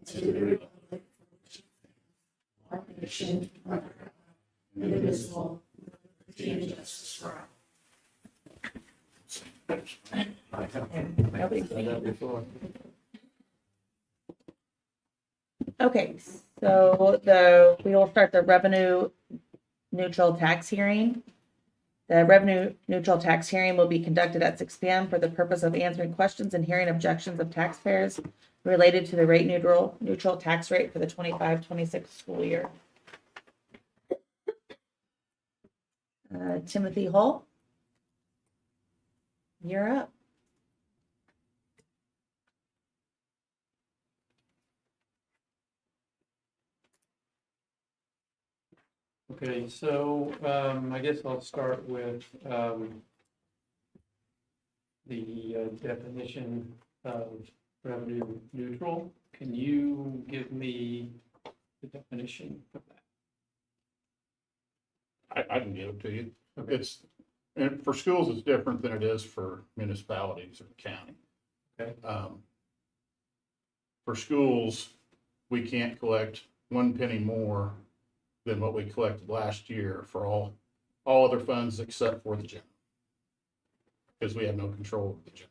to the republic for one nation under God, indivisible, with liberty and justice for all. Okay, so we will start the revenue neutral tax hearing. The revenue neutral tax hearing will be conducted at 6 p.m. for the purpose of answering questions and hearing objections of taxpayers related to the rate neutral tax rate for the 25-26 school year. Timothy Hull, you're up. Okay, so I guess I'll start with the definition of revenue neutral. Can you give me the definition of that? I can give it to you. Okay. And for schools, it's different than it is for municipalities or the county. Okay. For schools, we can't collect 1 penny more than what we collected last year for all other funds except for the general. Because we have no control of the general.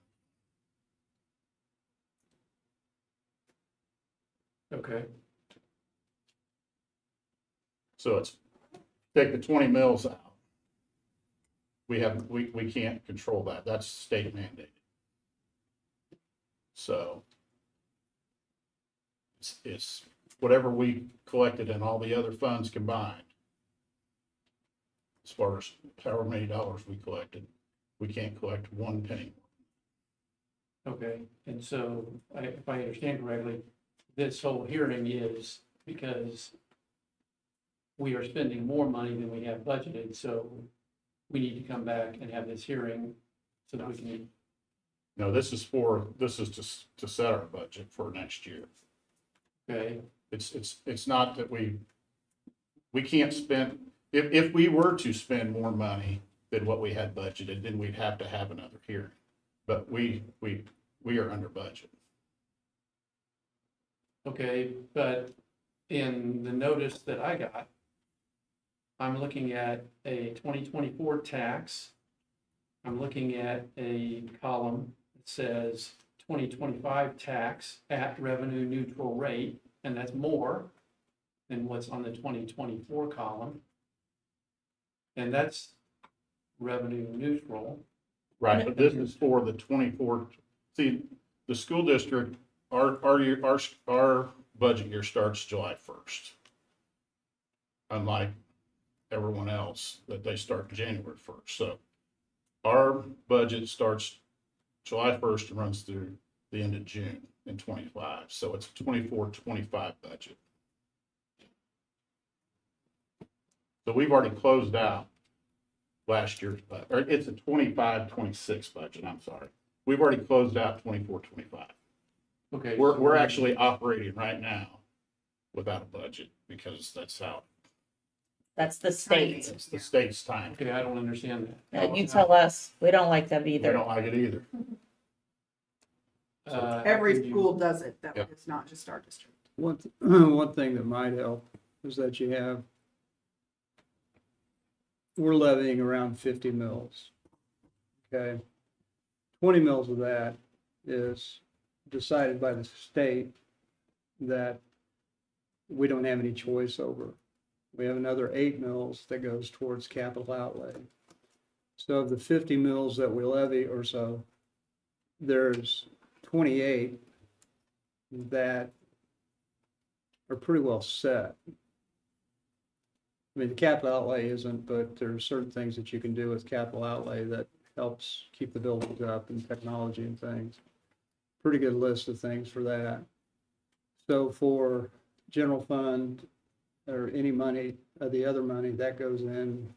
Okay, So it's, take the 20 mils out. We can't control that. That's state mandated. So it's whatever we collected in all the other funds combined. As far as however many dollars we collected, we can't collect 1 penny. okay, and so if I understand correctly, this whole hearing is because we are spending more money than we have budgeted, so we need to come back and have this hearing so that we can. No, this is to set our budget for next year. Okay, It's not that we can't spend, if we were to spend more money than what we had budgeted, then we'd have to have another hearing. But we are under budget. okay, but in the notice that I got, I'm looking at a 2024 tax. I'm looking at a column that says 2025 tax at revenue neutral rate, and that's more than what's on the 2024 column. And that's revenue neutral. Right, but this is for the 24, see, the school district, our budget year starts July 1st. Unlike everyone else, that they start January 1st. So our budget starts July 1st and runs through the end of June in 25. So it's a 24-25 budget. So we've already closed out last year's budget, or it's a 25-26 budget, I'm sorry. We've already closed out 24-25. Okay. We're actually operating right now without a budget because that's how, That's the state. it's the state's time. Okay, I don't understand that. You tell us. We don't like them They either. don't like it either. Every school does it, though. Yep. It's not just our district. One thing that might help is that we're levying around 50 mils. Okay. 20 mils of that is decided by the state that we don't have any choice over. We have another 8 mils that goes towards capital outlay. So of the 50 mils that we levy or so, there's 28 that are pretty well set. I mean, the capital outlay isn't, but there are certain things that you can do with capital outlay that helps keep the buildings up and technology and things. Pretty good list of things for that. So for general fund or any money, the other money that goes in,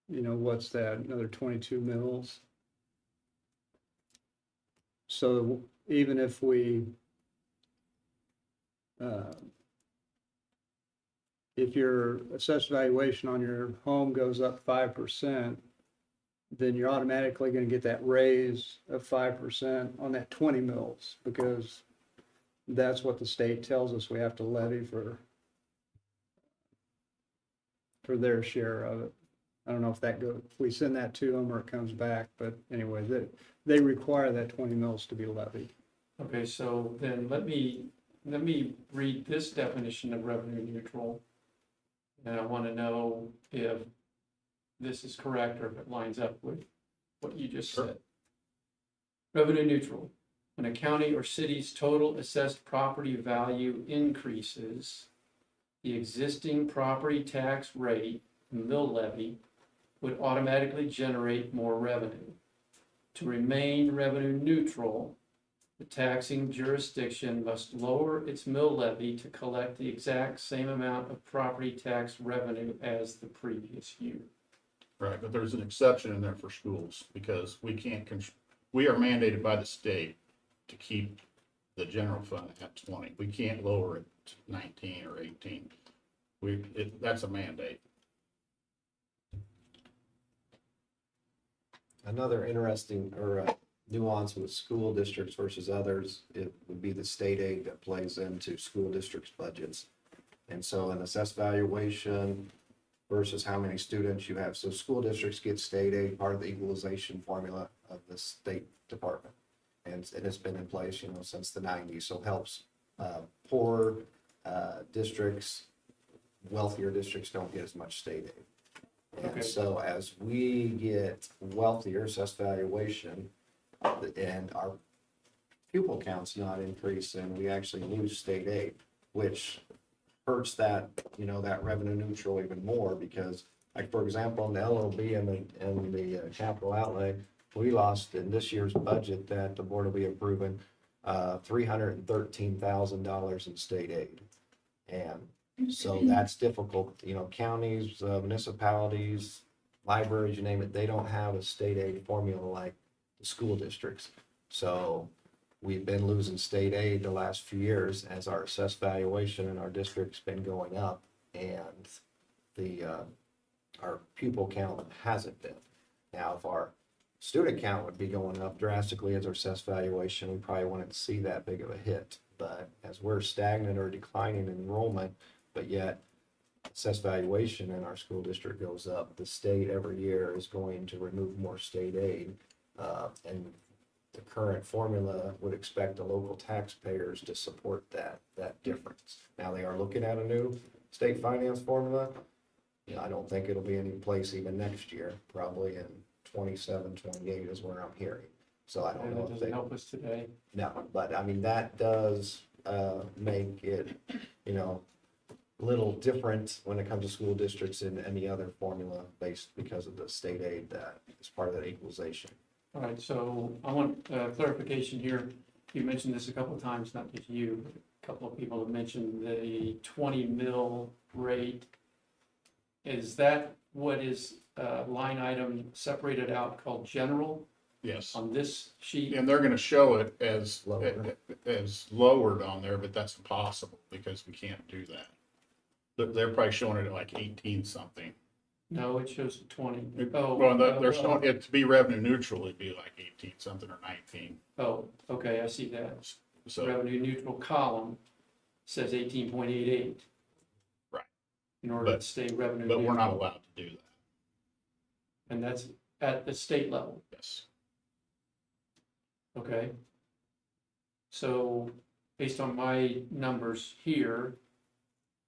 what's that, another 22 mils. So even if we, if your assessed valuation on your home goes up 5%, then you're automatically going to get that raise of 5% on that 20 mils because that's what the state tells us we have to levy for their share of it. I don't know if that goes, if we send that to them or it comes back, but anyway, they require that 20 mils to be levied. Okay, so then let me read this definition of revenue neutral. And I want to know if this is correct or if it lines up with what you just Sure. said. Revenue neutral, when a county or city's total assessed property value increases, the existing property tax rate, mill levy, would automatically generate more revenue. To remain revenue neutral, the taxing jurisdiction must lower its mill levy to collect the exact same amount of property tax revenue as the previous year. Right, but there's an exception in there for schools, because we can't, we are mandated by the state to keep the general fund at 20. We can't lower it to 19 or 18. That's a mandate. Another interesting or nuance with school districts versus others, it would be the state aid that plays into school districts' budgets. And so an assessed valuation versus how many students you have. So school districts get state aid, part of the equalization formula of the State Department. And it's been in place, since the 90s. So helps poor districts, wealthier districts don't get as much state aid. Okay. And so as we get wealthier, assessed valuation, and our pupil count's not increasing, we actually lose state aid, which hurts that, that revenue neutral even more, because like, for example, in the LOB and the capital outlay, we lost in this year's budget that the board will be approving, $313,000 in state aid. And so that's difficult, counties, municipalities, libraries, you name it, they don't have a state aid formula like the school districts. So we've been losing state aid the last few years as our assessed valuation in our district's been going up, and our pupil count hasn't been. Now, if our student count would be going up drastically as our assessed valuation, we probably wouldn't see that big of a hit. But as we're stagnant or declining in enrollment, but yet assessed valuation in our school district goes up, the state every year is going to remove more state aid. And the current formula would expect the local taxpayers to support that difference. Now, they are looking at a new state finance formula. I don't think it'll be in place even next year, probably in 27, 28 is where I'm hearing. So I don't And know that if doesn't they, help us today. no, but I mean, that does make it, a little different when it comes to school districts and any other formula based because of the state aid that is part of that equalization. All right, so I want clarification here. You mentioned this a couple of times, not just you, but a couple of people have mentioned the 20 mil rate. Is that what is line item separated out called general Yes. on this sheet? And they're gonna show it as Lower. as lowered on there, but that's impossible because we can't do that. They're probably showing it at like 18 something. No, it shows 20. Oh, Well, they're showing it to be revenue neutral, it'd be like 18 something or 19. Oh, okay, I see that. So, Revenue neutral column says 18.88. Right. In order to But- stay revenue but we're not neutral. allowed to do that. And that's at the state level, Yes. okay? So based on my numbers here,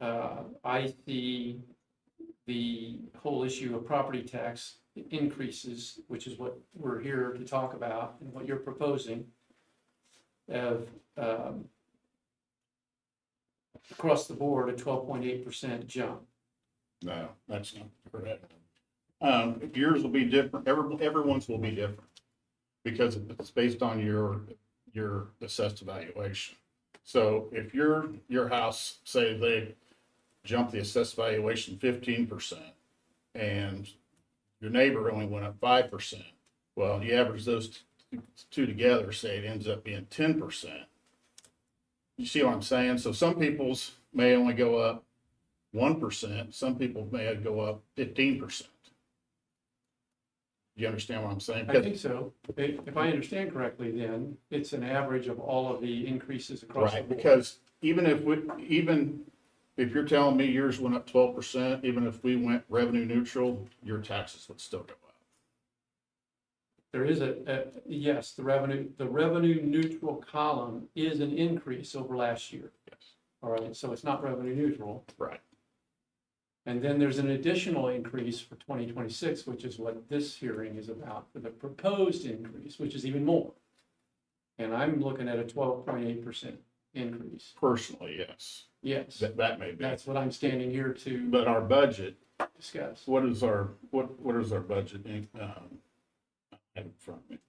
I see the whole issue of property tax increases, which is what we're here to talk about and what you're proposing, of across the board, a 12.8% jump. No, that's not correct. Yours will be different, everyone's will be different, because it's based on your assessed evaluation. So if your house, say they jump the assessed valuation 15%, and your neighbor only went up 5%, well, you average those two together, say it ends up being 10%. You see what I'm saying? So some people's may only go up 1%, some people may go up 15%. You understand what I'm saying? I think so. If I understand correctly, then it's an average of all of the increases across the Right, board. because even if you're telling me yours went up 12%, even if we went revenue neutral, your taxes would still go up. There is yes, the revenue neutral column is an increase over last year. Yes. All right, so it's not revenue neutral. Right. And then there's an additional increase for 2026, which is what this hearing is about, for the proposed increase, which is even more. And I'm looking at a 12.8% increase. Personally, yes, Yes, that may be. that's what I'm standing here to But our budget, discuss. what is our budget in, in front of me?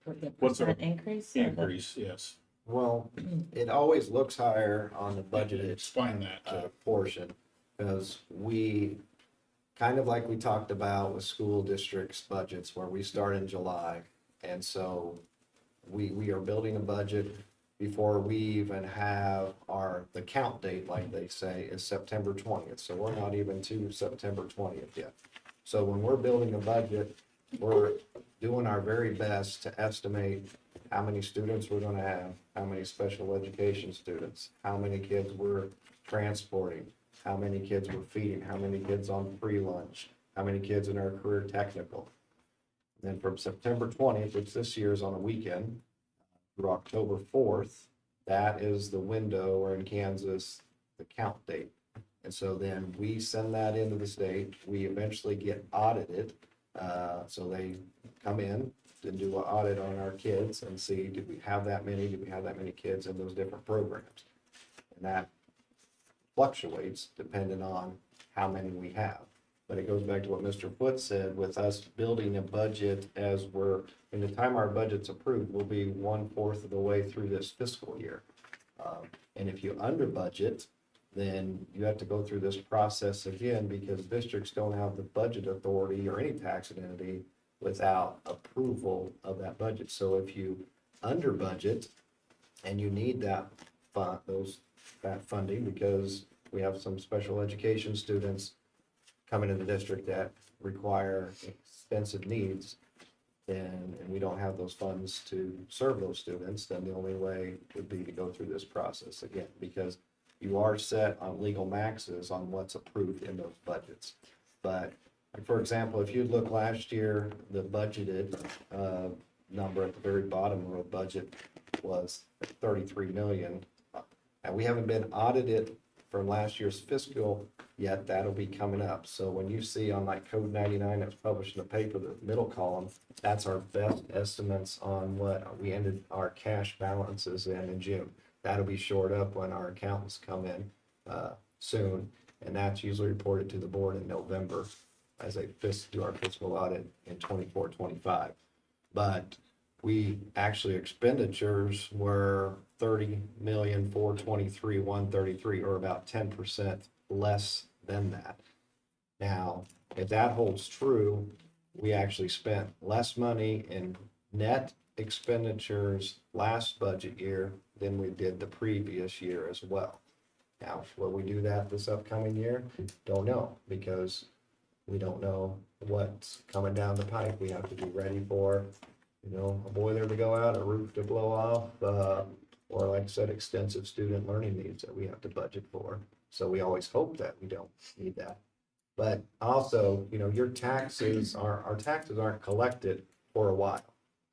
The What's our percent increase? or the- Increase, yes. Well, it always looks higher on the budgeted Explain that. portion, because we, kind of like we talked about with school districts' budgets, where we start in July. And so we are building a budget before we even have the count date, like they say, is September 20th. So we're not even to September 20th yet. So when we're building a budget, we're doing our very best to estimate how many students we're gonna have, how many special education students, how many kids we're transporting, how many kids we're feeding, how many kids on free lunch, how many kids in our career technical. Then from September 20th, which this year is on a weekend, through October 4th, that is the window, or in Kansas, the count date. And so then we send that into the state, we eventually get audited. So they come in and do an audit on our kids and see, did we have that many kids in those different programs? And that fluctuates depending on how many we have. But it goes back to what Mr. Foote said, with us building a budget as in the time our budget's approved, we'll be 1/4 of the way through this fiscal year. And if you under budget, then you have to go through this process again, because districts don't have the budget authority or any tax entity without approval of that budget. So if you under budget and you need that funding, because we have some special education students coming in the district that require expensive needs, and we don't have those funds to serve those students, then the only way would be to go through this process again, because you are set on legal maxes on what's approved in those budgets. But like, for example, if you look last year, the budgeted number at the very bottom of the budget was 33 million. And we haven't been audited from last year's fiscal yet. That'll be coming up. So when you see on like Code 99 that's published in the paper, the middle column, that's our best estimates on what we ended our cash balances in June. That'll be shored up when our accountants come in soon, and that's usually reported to the board in November as they do our fiscal audit in 24-25. But we actually, expenditures were 30,423,133, or about 10% less than that. Now, if that holds true, we actually spent less money in net expenditures last budget year than we did the previous year as well. Now, will we do that this upcoming year? Don't know, because we don't know what's coming down the pipe. We have to be ready for, a boiler to go out, a roof to blow off, or like I said, extensive student learning needs that we have to budget for. So we always hope that we don't need that. But also, your taxes our taxes aren't collected for a while.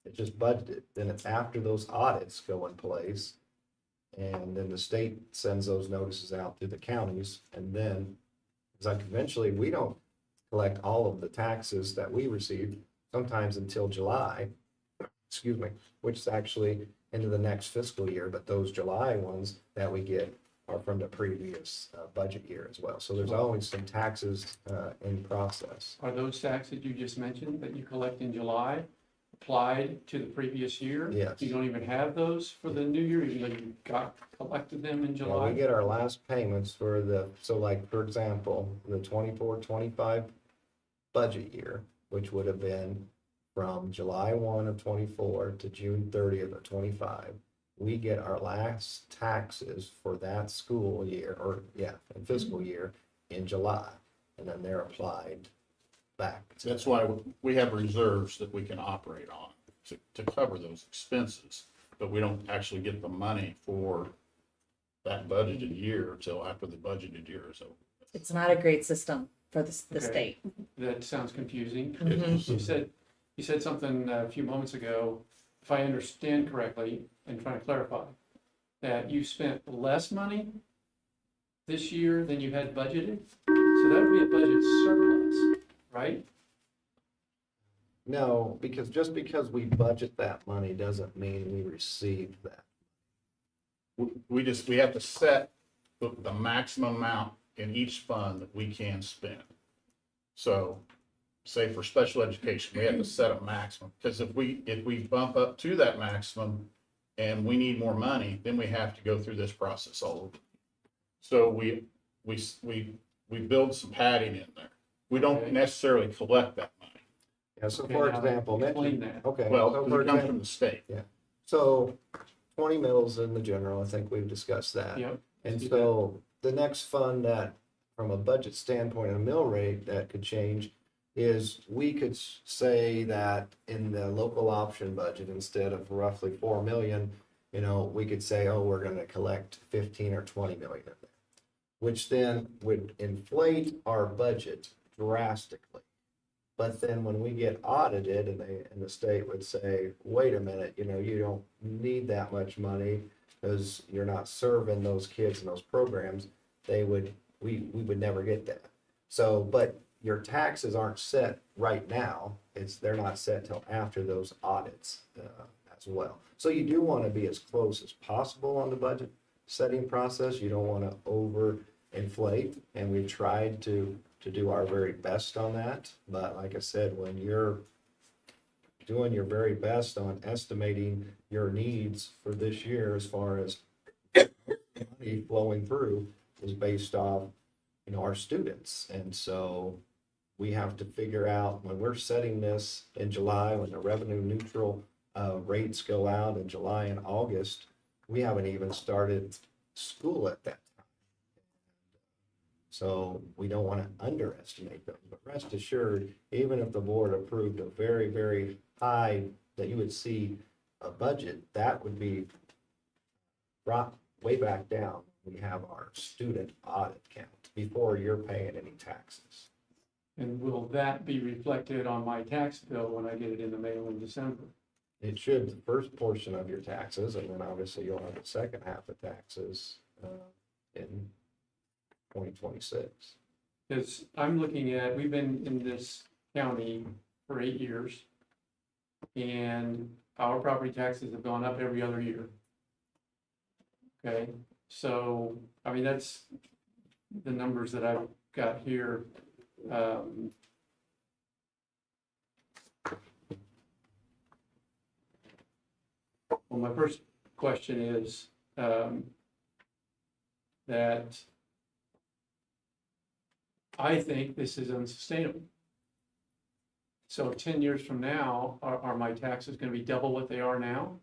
It's just budgeted. Then it's after those audits go in place, and then the state sends those notices out to the counties, and then it's like eventually we don't collect all of the taxes that we receive sometimes until July, which is actually into the next fiscal year. But those July ones that we get are from the previous budget year as well. So there's always some taxes in process. Are those taxes you just mentioned that you collect in July applied to the previous year? Yes. You don't even have those for the new year, even though you collected them in Well, July? we get our last payments for for example, the 24-25 budget year, which would have been from July 1 of 24 to June 30th of 25. We get our last taxes for that school year, and fiscal year in July, and then they're applied back. That's why we have reserves that we can operate on to cover those expenses, but we don't actually get the money for that budgeted year until after the budgeted year is over. It's not a great system for the Okay. state. That sounds confusing. Mhm. You said something a few moments ago, if I understand correctly, and trying to clarify, that you spent less money this year than you had budgeted? So that would be a budget surplus, right? No, because just because we budget that money doesn't mean we receive that. We have to set the maximum amount in each fund that we can spend. So, say for special education, we have to set a maximum, because if we bump up to that maximum and we need more money, then we have to go through this process all over. So we build some padding in there. We don't Okay. necessarily collect that money. Yeah, so Okay, for now example, explain that. okay. Well, so 'cause for it comes example- from the state. So 20 mils in the general, I think we've discussed that. Yep. And see so the next fund that, from a budget standpoint, a mill rate that could change is we could say that in the local option budget, instead of roughly 4 million, we could say, oh, we're gonna collect 15 or 20 million in there, which then would inflate our budget drastically. But then when we get audited and the state would say, wait a minute, you don't need that much money because you're not serving those kids in those programs, we would never get that. So, but your taxes aren't set right now. They're not set till after those audits as well. So you do want to be as close as possible on the budget setting process. You don't want to over inflate, and we've tried to do our very best on that. But like I said, when you're doing your very best on estimating your needs for this year as far as money flowing through is based off, our students. And so we have to figure out when we're setting this in July, when the revenue neutral rates go out in July and August, we haven't even started school at that time. So we don't want to underestimate those, but rest assured, even if the board approved a very, very high, that you would see a budget, that would be brought way back down. We have our student audit count before you're paying any taxes. And will that be reflected on my tax bill when I get it in the mail in December? It should, the first portion of your taxes, and then obviously you'll have the second half of taxes in 2026. Because I'm looking at, we've been in this county for 8 years, and our property taxes have gone up every other year. Okay, so, I mean, that's the numbers that I've got here. Well, my first question is, that I think this is unsustainable. So 10 years from now, are my taxes gonna be double what they are now?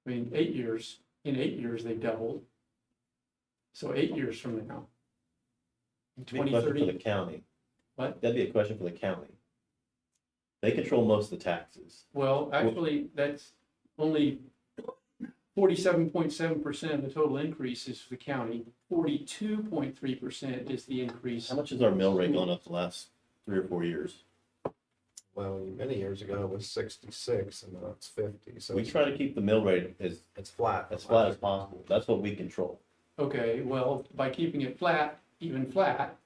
I mean, in 8 years, they doubled. So 8 years from now. In Be a question for the 2030, county. What? That'd be a question for the county. They control most of the taxes. well, actually, that's only 47.7% of the total increase is for the county. 42.3% is the increase. How much has our mill rate gone up the last 3 or 4 years? Well, many years ago it was 66 and now it's 50, so We try to keep the mill rate it's flat. as flat as possible. That's what we control. Okay, well, by keeping it flat, even flat,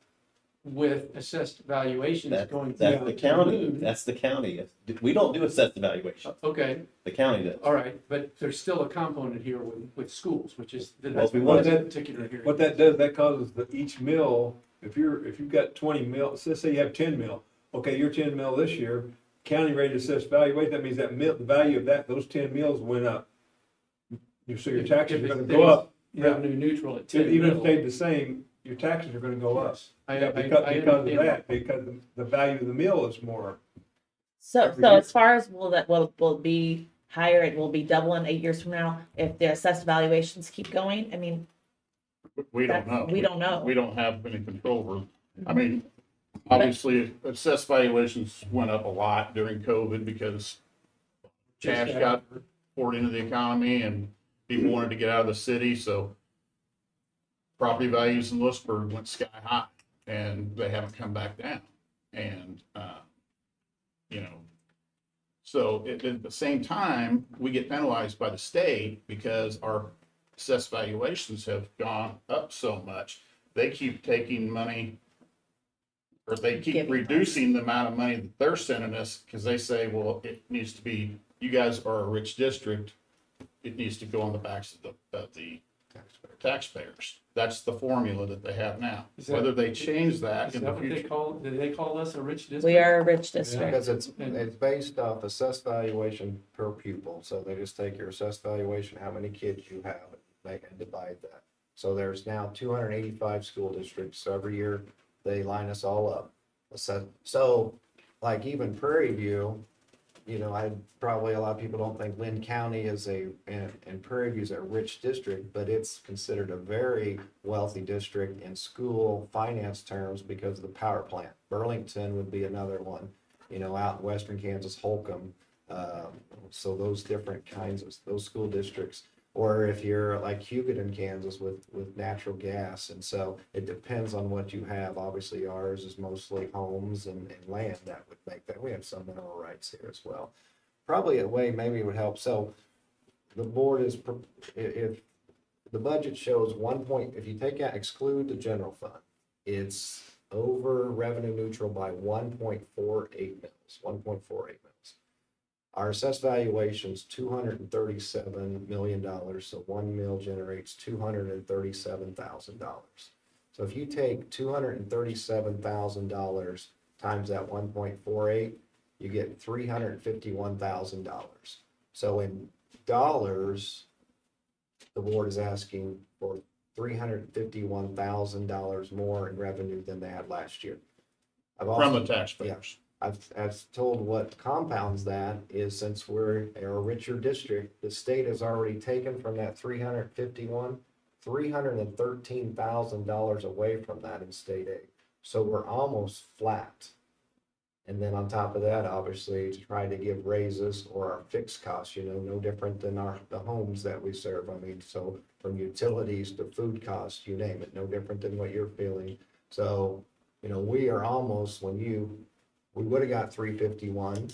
with assessed valuations going through That's the county. moon. That's the county. We don't do assessed evaluation. Okay, The county does. all right, but there's still a component here with schools, which is, Well, that's if we one wanted to- particular here. What that does, that causes each mill, if you've got 20 mil, let's say you have 10 mil, okay, you're 10 mil this year, county rate assessed valuation, that means that the value of those 10 mills went up. So your taxes If are it gonna stays go up. Revenue neutral at 10 Even if it mil. stayed the same, your taxes are gonna go up. Yes, I Because of understand that, because the value of the mill is more. So, Every so year. as far as will be higher, it will be double in 8 years from now if the assessed valuations keep going. I mean, We don't know. we don't know. We don't have any control over, I mean, Obviously, assessed valuations went up a lot during COVID because cash got poured into the economy and people wanted to get out of the city, so property values in Louisburg went sky high, and they haven't come back down. And, you know, so at the same time, we get penalized by the state because our assessed valuations have gone up so much. They keep taking money, or they keep Giving us. reducing the amount of money that they're sending us, because they say, well, it needs to be, you guys are a rich district, it needs to go on the backs of the taxpayers. That's the formula that they have now. Is that- Whether they change that Is in that the what they future. do they call us a rich district? We are a rich district. Because it's based off assessed valuation per pupil, so they just take your assessed valuation, how many kids you have, and divide that. So there's now 285 school districts, so every year they line us all up. So, like even Prairie View, you know, probably a lot of people don't think Lynn County and Prairie View is a rich district, but it's considered a very wealthy district in school finance terms because of the power plant. Burlington would be another one, you know, out in western Kansas, Holcomb. So those different kinds of, those school districts, or if you're like Hugoton, Kansas with natural gas. And so it depends on what you have. Obviously ours is mostly homes and land that would make that. We have some mineral rights here as well. Probably a way maybe it would help. So the board is, if the budget shows if you take out, exclude the general fund, it's over revenue neutral by 1.48 mils, 1.48 mils. Our assessed valuation's $237 million, so 1 mil generates $237,000. So if you take $237,000 times that 1.48, you get $351,000. So in dollars, the board is asking for $351,000 more in revenue than they had last year. From the taxpayers. I've told what compounds that is, since we're a richer district, the state has already taken from that $313,000 away from that in state aid. So we're almost flat. And then on top of that, obviously, to try to give raises or our fixed costs, you know, no different than the homes that we serve. I mean, so from utilities to food costs, you name it, no different than what you're feeling. So, you know, we are almost, we would have got 351,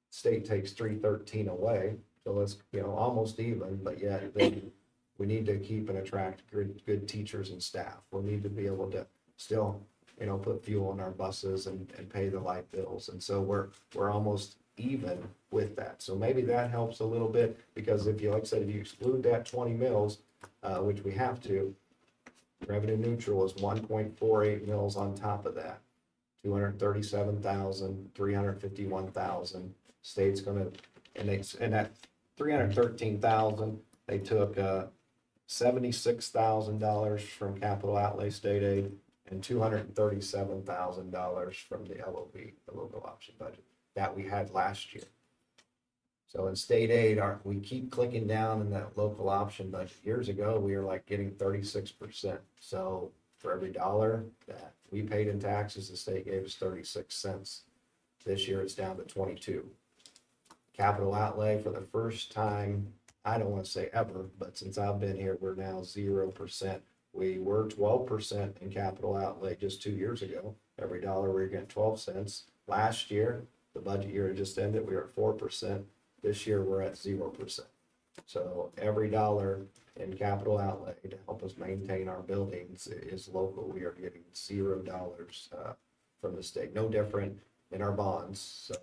state takes 313 away, so it's, you know, almost even, but yet we need to keep and attract good teachers and staff. We need to be able to still, you know, put fuel on our buses and pay the light bills, and so we're almost even with that. So maybe that helps a little bit, because if you, like I said, if you exclude that 20 mils, which we have to, revenue neutral is 1.48 mils on top of that. 237,000, 351,000. State's gonna, and that 313,000, they took $76,000 from capital outlay state aid and $237,000 from the LOB, the local option budget, that we had last year. So in state aid, we keep clicking down in that local option budget. Years ago, we were like getting 36%. So for every dollar that we paid in taxes, the state gave us 36 cents. This year it's down to 22. Capital outlay, for the first time, I don't want to say ever, but since I've been here, we're now 0%. We were 12% in capital outlay just 2 years ago. Every dollar we were getting 12 cents. Last year, the budget year just ended, we were at 4%. This year we're at 0%. So every dollar in capital outlay to help us maintain our buildings is local. We are getting $0 from the state. No different in our bonds. So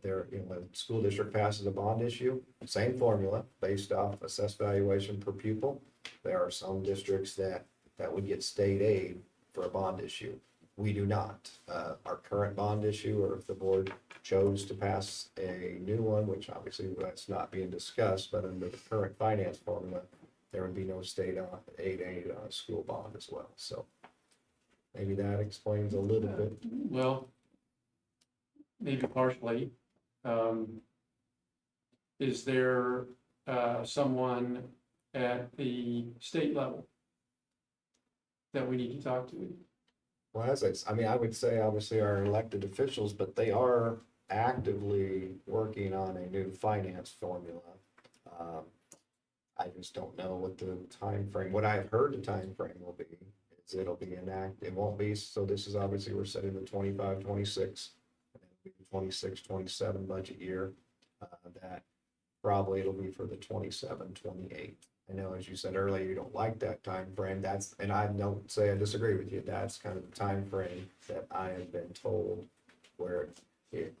there, you know, when the school district passes a bond issue, same formula based off assessed valuation per pupil. There are some districts that would get state aid for a bond issue. We do not. Our current bond issue, or if the board chose to pass a new one, which obviously that's not being discussed, but under the current finance formula, there would be no state aid on a school bond as well. So maybe that explains a little bit. Well, maybe partially. Is there someone at the state level that we need to talk to? Well, I mean, I would say obviously our elected officials, but they are actively working on a new finance formula. Um, I just don't know what the time frame. What I've heard the time frame will be is it'll be enacted, it won't be, so this is obviously, we're setting the 25, 26, and it'll be the 26, 27 budget year. That probably it'll be for the 27, 28. I know, as you said earlier, you don't like that time frame. That's, and I don't say I disagree with you. That's kind of the time frame that I have been told where it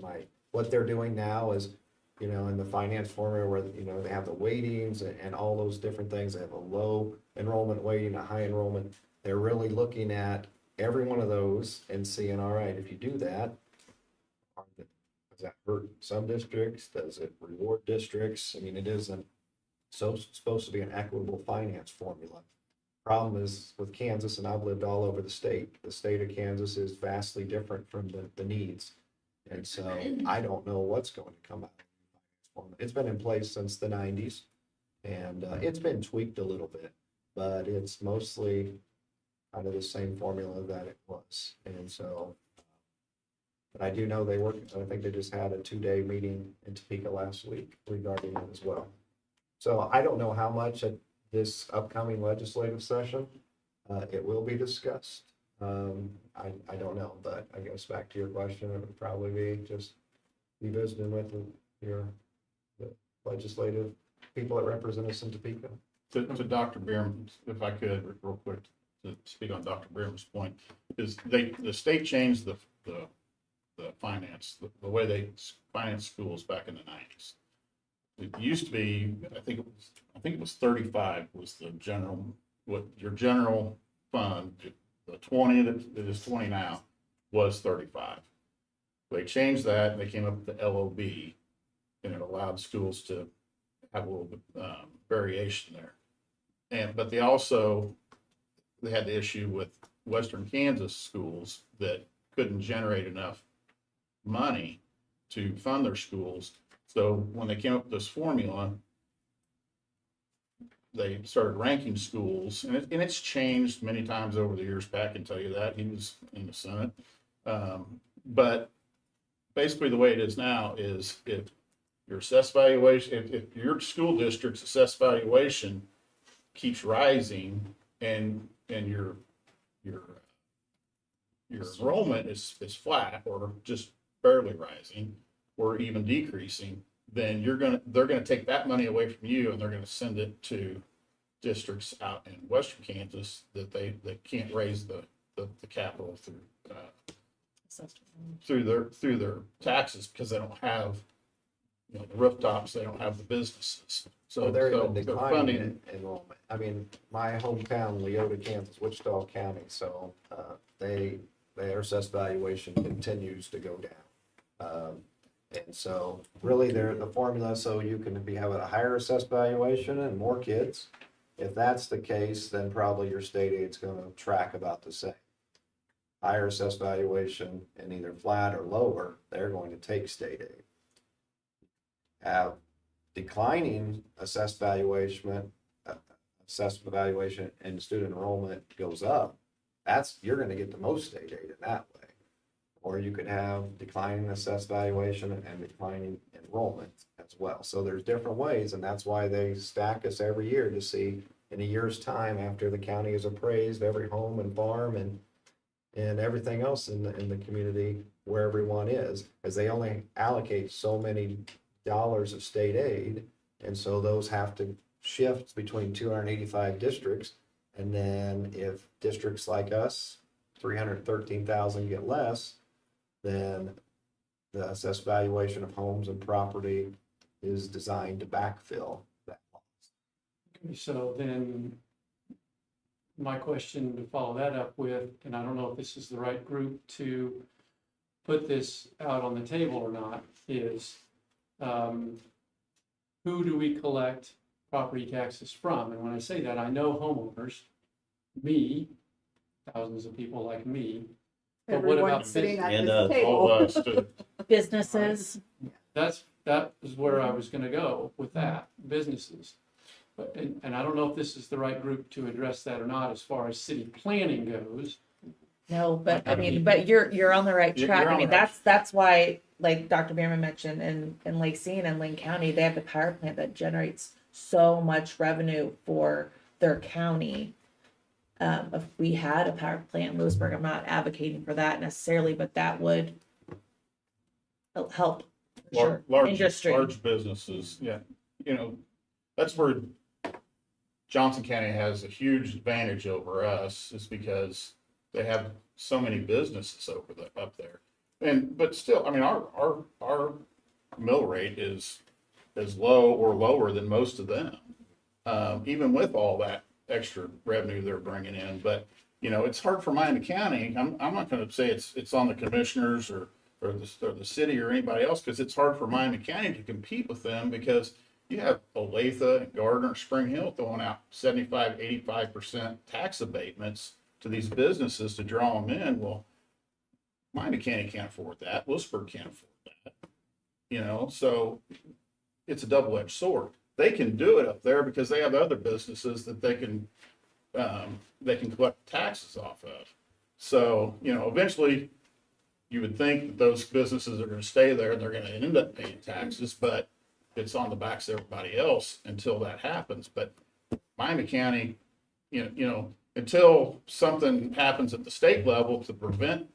might. What they're doing now is, you know, in the finance formula where, you know, they have the weightings and all those different things. They have a low enrollment weighting, a high enrollment. They're really looking at every one of those and seeing, all right, if you do that, does that hurt some districts? Does it reward districts? I mean, it isn't supposed to be an equitable finance formula. Problem is with Kansas, and I've lived all over the state of Kansas is vastly different from the needs. And so I don't know what's going to come out. It's been in place since the 90s, and it's been tweaked a little bit, but it's mostly kind of the same formula that it was. And so, but I do know they work, I think they just had a 2-day meeting in Topeka last week regarding it as well. So I don't know how much at this upcoming legislative session it will be discussed. I don't know, but I guess back to your question, it would probably be just be visiting with the legislative people that represent us in Topeka. To Dr. Bierman, if I could, real quick, to speak on Dr. Bierman's point, is the state changed the finance, the way they finance schools back in the 90s. It used to be, I think it was 35 was the general, what your general fund, the 20 that is 20 now was 35. They changed that and they came up with the LOB, and it allowed schools to have a little bit variation there. But they had the issue with Western Kansas schools that couldn't generate enough money to fund their schools. So when they came up with this formula, they started ranking schools, and it's changed many times over the years. Pat can tell you that. He was in the Senate. But basically the way it is now is if your assessed valuation, if your school district's assessed valuation keeps rising and your enrollment is flat or just barely rising or even decreasing, then they're gonna take that money away from you and they're gonna send it to districts out in Western Kansas that they can't raise the capital through their taxes because they don't have, you know, the rooftops, they don't have the businesses. So They're even they're declining funding. in enrollment. I mean, my hometown, Leota, Kansas, Wichita County, so their assessed valuation continues to go down. And so really the formula, so you can have a higher assessed valuation and more kids. If that's the case, then probably your state aid's gonna track about the same. Higher assessed valuation and either flat or lower, they're going to take state aid. Have declining assessed valuation and student enrollment goes up, you're gonna get the most state aid in that way. Or you could have declining assessed valuation and declining enrollment as well. So there's different ways, and that's why they stack us every year to see in a year's time after the county has appraised every home and farm and everything else in the community where everyone is, as they only allocate so many dollars of state aid, and so those have to shift between 285 districts. And then if districts like us, 313,000 get less, then the assessed valuation of homes and property is designed to backfill that loss. Okay, so then my question to follow that up with, and I don't know if this is the right group to put this out on the table or not, is who do we collect property taxes from? And when I say that, I know homeowners, me, thousands of people like me. But what Everyone about sitting at And, this All of table. us too. Businesses, that is where I was gonna go with that, businesses. But, and I don't know if this is the right group to address that or not as far as city planning goes. No, but I I mean, mean- but you're on the right You're track. I on mean, the right that's why, like Dr. Bierman mentioned, in Lake Scene and Lynn County, they have the power plant that generates so much revenue for their county. If we had a power plant in Louisburg, I'm not advocating for that necessarily, but that would help, for sure. Industry. Large businesses, yeah, you know, that's where Johnson County has a huge advantage over us, is because they have so many businesses up there. But still, I mean, our mill rate is as low or lower than most of them, even with all that extra revenue they're bringing in. But, you know, it's hard for Miami County. I'm not gonna say it's on the commissioners or the city or anybody else, because it's hard for Miami County to compete with them, because you have Olathe and Gardner, Spring Hill throwing out 75, 85% tax abatements to these businesses to draw them in. Well, Miami County can't afford that. Louisburg can't afford that. You know, so it's a double-edged sword. They can do it up there because they have other businesses that they can collect taxes off of. So, you know, eventually you would think that those businesses are going to stay there and they're going to end up paying taxes, but it's on the backs of everybody else until that happens. But Miami County, you know, until something happens at the state level to prevent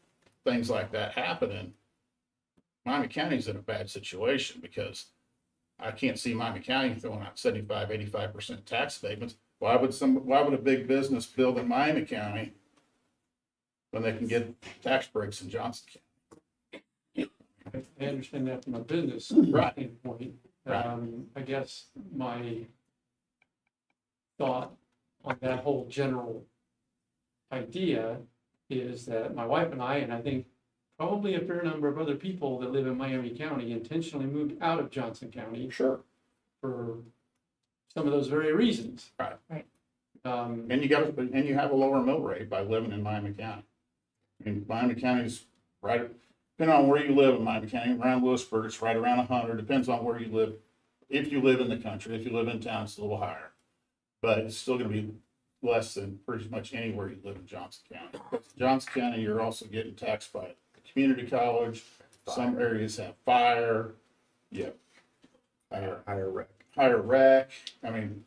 things like that happening, Miami County's in a bad situation, because I can't see Miami County throwing out 75, 85% tax abatements. Why would a big business build in Miami County when they can get tax breaks in Johnson County? I understand that from a business Right. standpoint. Right. I guess my thought on that whole general idea is that my wife and I think probably a fair number of other people that live in Miami County intentionally moved out of Johnson County Sure. for some of those very reasons. Right. Right. And you have a lower mill rate by living in Miami County. I mean, Miami County's right, depending on where you live in Miami County, around Louisburg, it's right around 100, depends on where you live. If you live in the country, if you live in town, it's a little higher. But it's still gonna be less than pretty much anywhere you live in Johnson County. Because in Johnson County, you're also getting taxed by the community college. Some areas have fire, yep. Higher rec. Higher rec. I mean,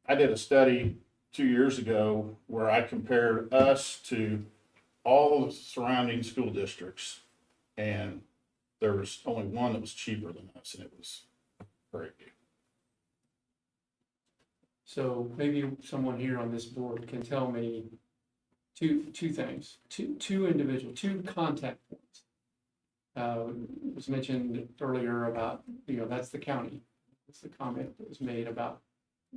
I did a study 2 years ago where I compared us to all the surrounding school districts, and there was only one that was cheaper than us, and it was Prairie View. So maybe someone here on this board can tell me two things, two contact points. It was mentioned earlier about, that's the county. That's the comment that was made about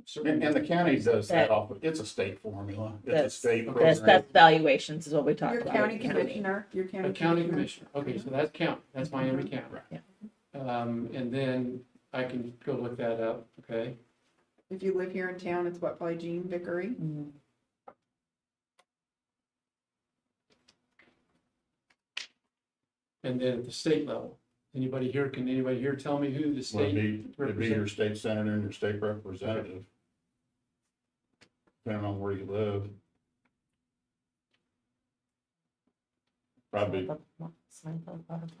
certain. And the county does that off, it's a state formula, it's a That's- state The program. assessed valuations is what we talked Your about. county with the commissioner, your A county. county commissioner, okay, so that's county, that's Miami County. Right. And then I can go look that up, okay? If you live here in town, it's what, probably Jean Vickery? Mhm. And then at the state level, can anybody here tell me who the Would state? it'd be your state senator and your state representative. Depending on where you live. Probably,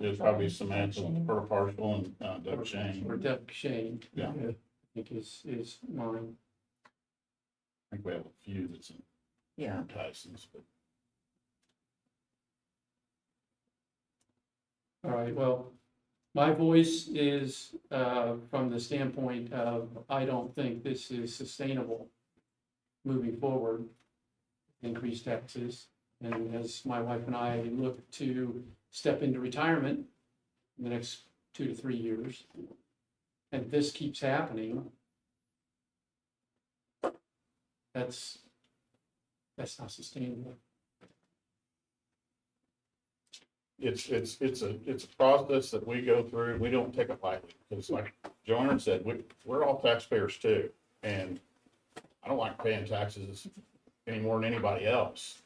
it's probably Samantha per partial and Doug Shane. Or Doug Shane. Yeah. I think is mine. I think we have a few that's in Yeah. Tyson's, but. All right, well, my voice is from the standpoint of, I don't think this is sustainable moving forward, increased taxes. And as my wife and I look to step into retirement in the next 2 to 3 years, and this keeps happening, that's not sustainable. It's a process that we go through. We don't take it lightly, because like Joanne said, we're all taxpayers too. And I don't like paying taxes any more than anybody else.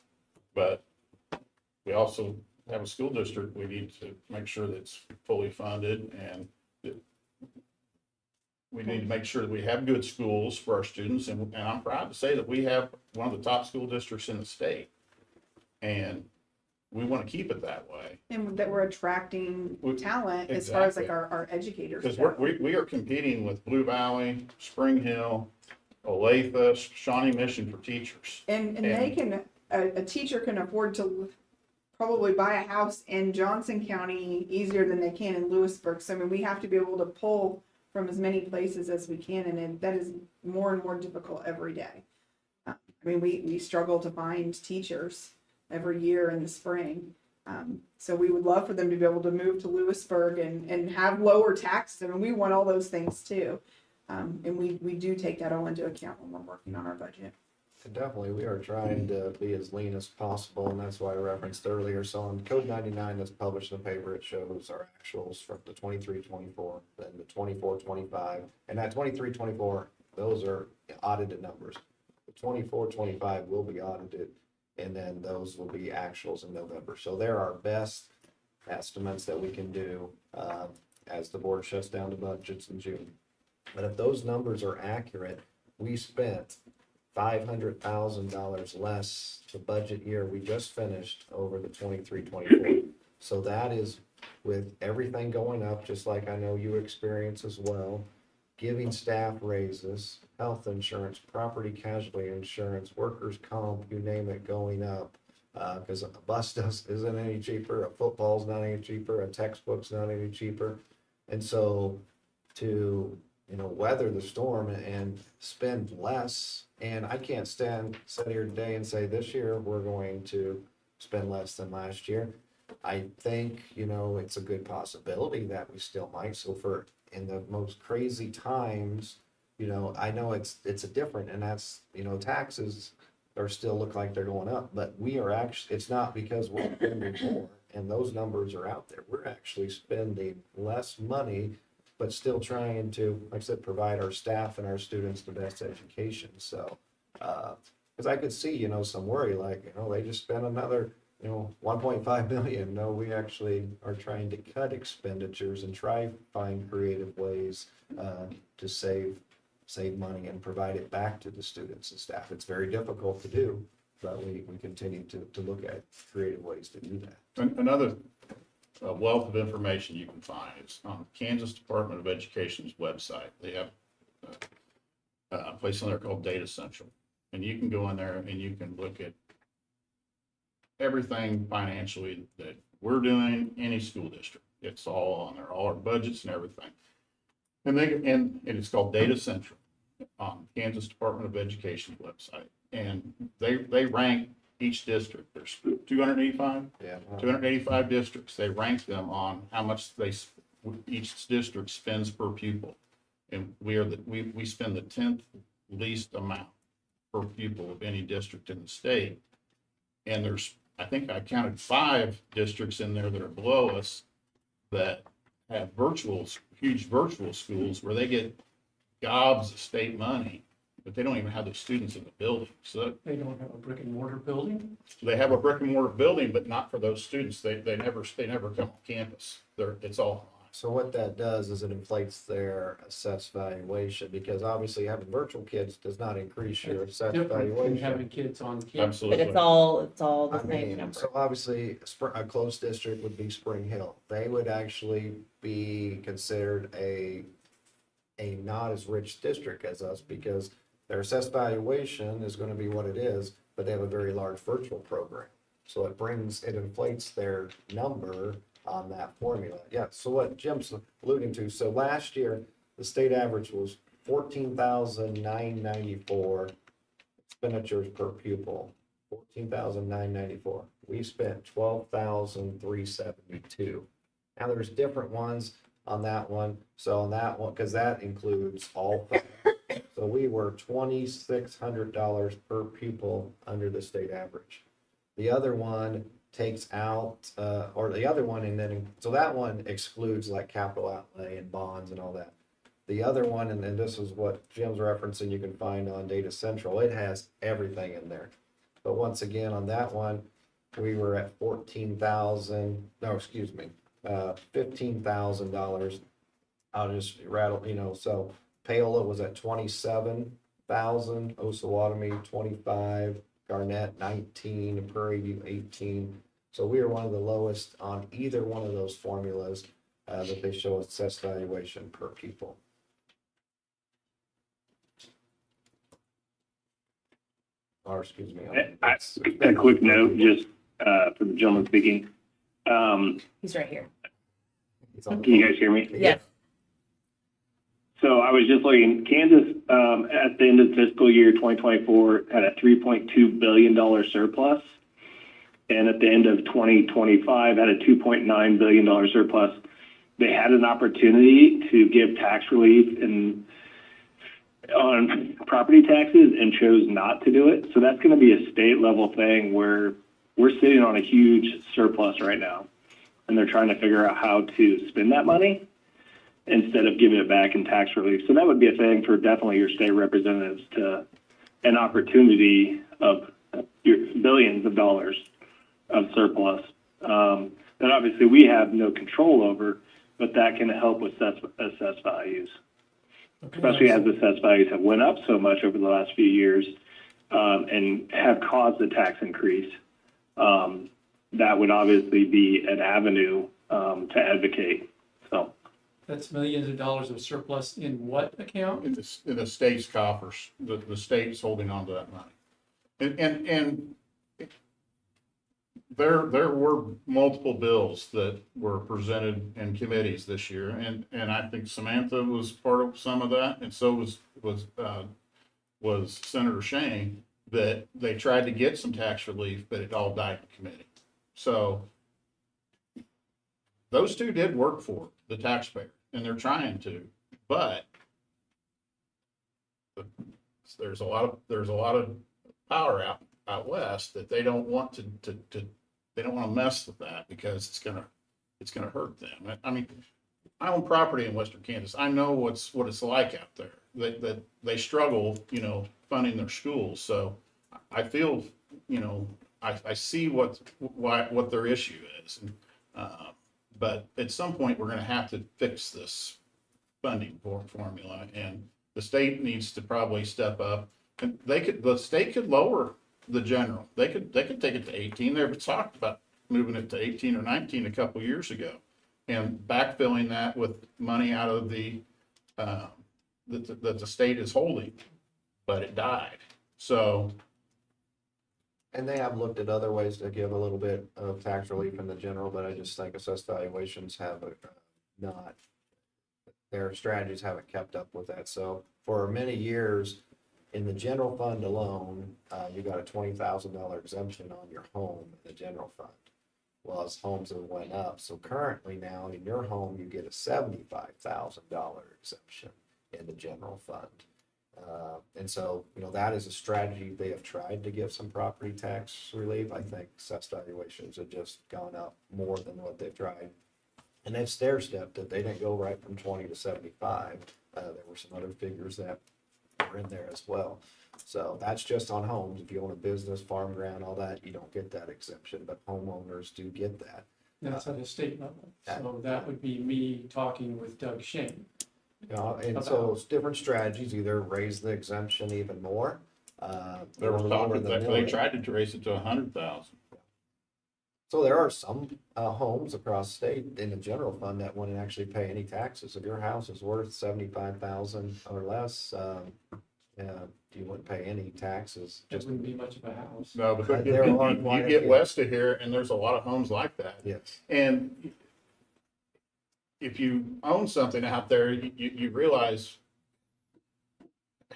But we also have a school district. We need to make sure that it's fully funded, and that we need to make sure that we have good schools for our students. And I'm proud to say that we have one of the top school districts in the state. And we want to keep it that way. And that we're attracting We- talent as far as like exactly. our educators Because go. we are competing with Blue Valley, Spring Hill, Olathe, Shawnee Mission for teachers. And they can, a teacher can afford to probably buy a house in Johnson County easier than they can in Louisburg. So I mean, we have to be able to pull from as many places as we can, and that is more and more difficult every day. I mean, we struggle to find teachers every year in the spring. So we would love for them to be able to move to Louisburg and have lower taxes. I mean, we want all those things too. And we do take that all into account when we're working on our budget. Definitely, we are trying to be as lean as possible, and that's why I referenced earlier. So on Code 99 that's published in the paper, it shows our actuals from the 23-24, then the 24-25, and that 23-24, those are audited numbers. The 24-25 will be audited, and then those will be actuals in November. So they're our best estimates that we can do as the board shuts down the budgets in June. But if those numbers are accurate, we spent $500,000 less the budget year we just finished over the 23-24. So that is with everything going up, just like I know you experience as well, giving staff raises, health insurance, property casualty insurance, workers' comp, you name it, going up. Because a bus isn't any cheaper, a football's not any cheaper, a textbook's not any cheaper. And so to weather the storm and spend less. And I can't sit here today and say this year we're going to spend less than last year. I think, it's a good possibility that we still might. So for in the most crazy times, I know it's a different, and that's, taxes are still look like they're going up, but we are actually, it's not because we're spending more, and those numbers are out there. We're actually spending less money, but still trying to, like I said, provide our staff and our students the best education. So, because I could see, some worry, like, they just spent another, 1.5 million. No, we actually are trying to cut expenditures and try to find creative ways to save money and provide it back to the students and staff. It's very difficult to do, but we continue to look at creative ways to do that. Another wealth of information you can find is on Kansas Department of Education's website. They have a place on there called Data Central. And you can go in there and you can look at everything financially that we're doing, any school district. It's all on there, all our budgets and everything. And it's called Data Central on Kansas Department of Education's website. And they rank each district. There's 285? Yeah. 285 districts. They rank them on how much each district spends per pupil. And we spend the 10th least amount per pupil of any district in the state. And I think I counted 5 districts in there that are below us that have huge virtual schools where they get gobs of state money, but they don't even have the students in the building. So They don't have a brick and mortar building? they have a brick and mortar building, but not for those students. They never come on campus. It's all online. So what that does is it inflates their assessed valuation, because obviously having virtual kids does not increase your assessed Different from valuation. having kids on campus. But Absolutely. it's all the I same mean, number. so obviously, a close district would be Spring Hill. They would actually be considered a not as rich district as us, because their assessed valuation is gonna be what it is, but they have a very large virtual program. So it inflates their number on that formula. Yeah, so what Jim's alluding to, so last year, the state average was 14,994 expenditures per pupil. 14,994. We spent 12,372. Now there's different ones on that one. So on that one, because that includes all things. So we were $2,600 per pupil under the state average. The other one takes out, so that one excludes like capital outlay and bonds and all that. The other one, and then this is what Jim's referencing, you can find on Data Central, it has everything in there. But once again, on that one, we were at $15,000. I'll just rattle, so Paola was at 27,000, Osawatomie 25, Garnett 19, Prairie View 18. So we are one of the lowest on either one of those formulas that they show assessed valuation per pupil. Or, excuse me. A quick note, just for the gentleman speaking. He's right here. It's on the Can you phone. guys hear me? Yes. So I was just looking, Kansas, at the end of fiscal year 2024 had a $3.2 billion surplus. And at the end of 2025 had a $2.9 billion surplus. They had an opportunity to give tax relief on property taxes and chose not to do it. So that's going to be a state level thing where we're sitting on a huge surplus right now. And they're trying to figure out how to spend that money instead of giving it back in tax relief. So that would be a thing for definitely your state representatives to an opportunity of your billions of dollars of surplus that obviously we have no control over, but that can help with assess values, especially as assessed values have went up so much over the last few years and have caused the tax increase. That would obviously be an avenue to advocate. So That's millions of dollars of surplus in what account? In the state's coffers, the state's holding on to that money. And there were multiple bills that were presented in committees this year, and I think Samantha was part of some of that, and so was Senator Shane, that they tried to get some tax relief, but it all died in committee. So those two did work for the taxpayer, and they're trying to, but there's a lot of power out west that they don't want to they don't want to mess with that because it's gonna hurt them. I mean, I own property in Western Kansas. I know what it's like out there. That they struggle, funding their schools. So I feel, I see what their issue is. But at some point, we're going to have to fix this funding formula, and the state needs to probably step up. And the state could lower the general. They could take it to 18. They were talked about moving it to 18 or 19 a couple years ago, and backfilling that with money out of the that the state is holding, but it died. So. And they have looked at other ways to give a little bit of tax relief in the general, but I just think assessed valuations have their strategies haven't kept up with that. So for many years, in the general fund alone, you got a $20,000 exemption on your home in the general fund. Well, as homes have went up, so currently now in your home, you get a $75,000 exemption in the general fund. And so, that is a strategy they have tried to give some property tax relief. I think assessed valuations have just gone up more than what they've tried. And they've stair-stepped it. They didn't go right from 20 to 75. There were some other figures that were in there as well. So that's just on homes. If you own a business, farm ground, all that, you don't get that exemption, but homeowners do get that. That's at a state level. So that would be me talking with Doug Shane. And so it's different strategies, either raise the exemption even more. There was or talk lower of the that, mill they rate. tried to raise it to 100,000. So there are some homes across the state in the general fund that wouldn't actually pay any taxes. If your house is worth 75,000 or less, you wouldn't pay any taxes. That Just wouldn't be much of a house. No, but There are you quite a get few. west of here, and there's a lot of homes like that. yes. And if you own something out there, you realize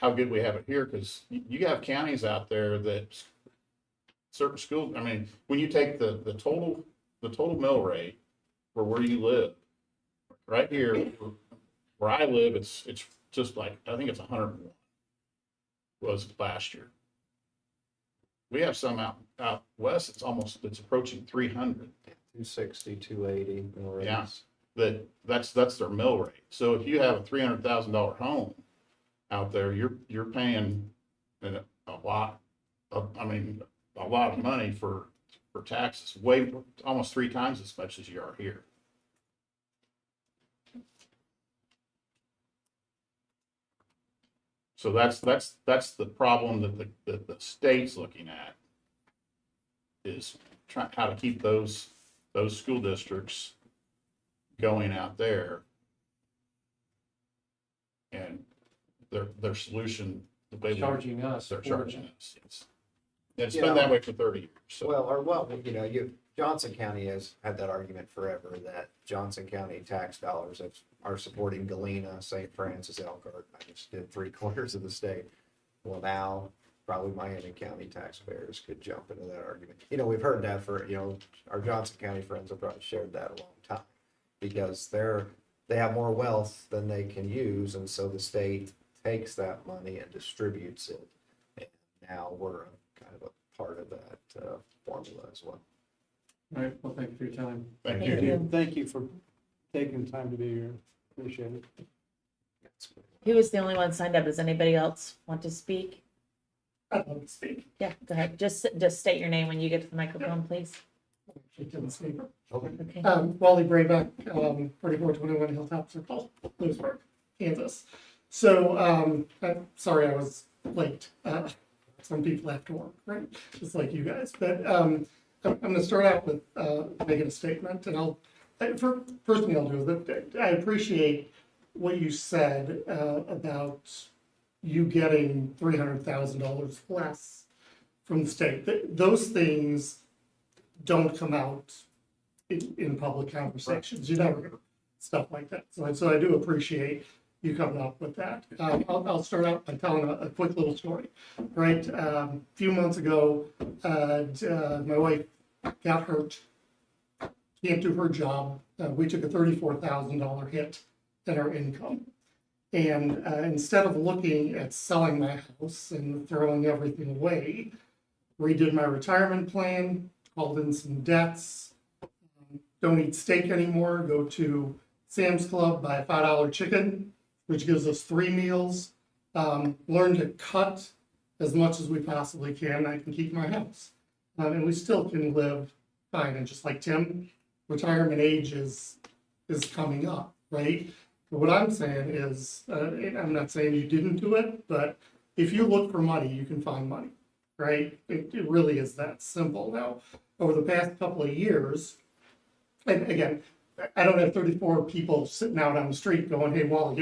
how good we have it here, because you have counties out there that certain schools, I mean, when you take the total mill rate for where you live, right here, where I live, it's just like, I think it's 101 was last year. We have some out west, it's approaching 300. 260, 280. Yeah. That's their mill rate. So if you have a $300,000 home out there, you're paying a lot of money for taxes, almost 3 times as much as you are here. So that's the problem that the state's looking at, is how to keep those school districts going out there. And their solution, the way Charging us. they're for charging it. us, yes. It's been that way for 30 years, so. Well, Johnson County has had that argument forever, that Johnson County tax dollars are supporting Galena, St. Francis, Elkhart, I just did 3/4 of the state. Well, now, probably Miami County taxpayers could jump into that argument. We've heard that our Johnson County friends have probably shared that a long time, because they have more wealth than they can use, and so the state takes that money and distributes it. And now we're kind of a part of that formula as well. All right, well, thank you for your time. Thank Thank you. you. Thank you for taking the time to be here. Appreciate it. He was the only one signed up. Does anybody else want to speak? I'd love to speak. Yeah, go ahead. Just state your name when you get to the microphone, please. Actually, didn't speak. Okay. Wally Brayback, 4421 Hilltop Circle, Louisburg, Kansas. So, I'm sorry I was late. Some people have to work, right? Just like you guys. But I'm going to start out with making a statement, and first thing I'll do is that I appreciate what you said about you getting $300,000 less from the state. Those things don't come out in public conversations. You never hear stuff like that. So I do appreciate you coming up with that. I'll start out by telling a quick little story. Right, a few months ago, my wife got hurt, can't do her job. We took a $34,000 hit in our income. And instead of looking at selling my house and throwing everything away, redid my retirement plan, called in some debts, don't eat steak anymore, go to Sam's Club, buy a $5 chicken, which gives us 3 meals, learn to cut as much as we possibly can. I can keep my house. And we still can live fine. And just like Tim, retirement age is coming up, right? But what I'm saying is, and I'm not saying you didn't do it, but if you look for money, you can find money, right? It really is that simple. Now, over the past couple of years, and again, I don't have 34 people sitting out on the street going, hey, Wally,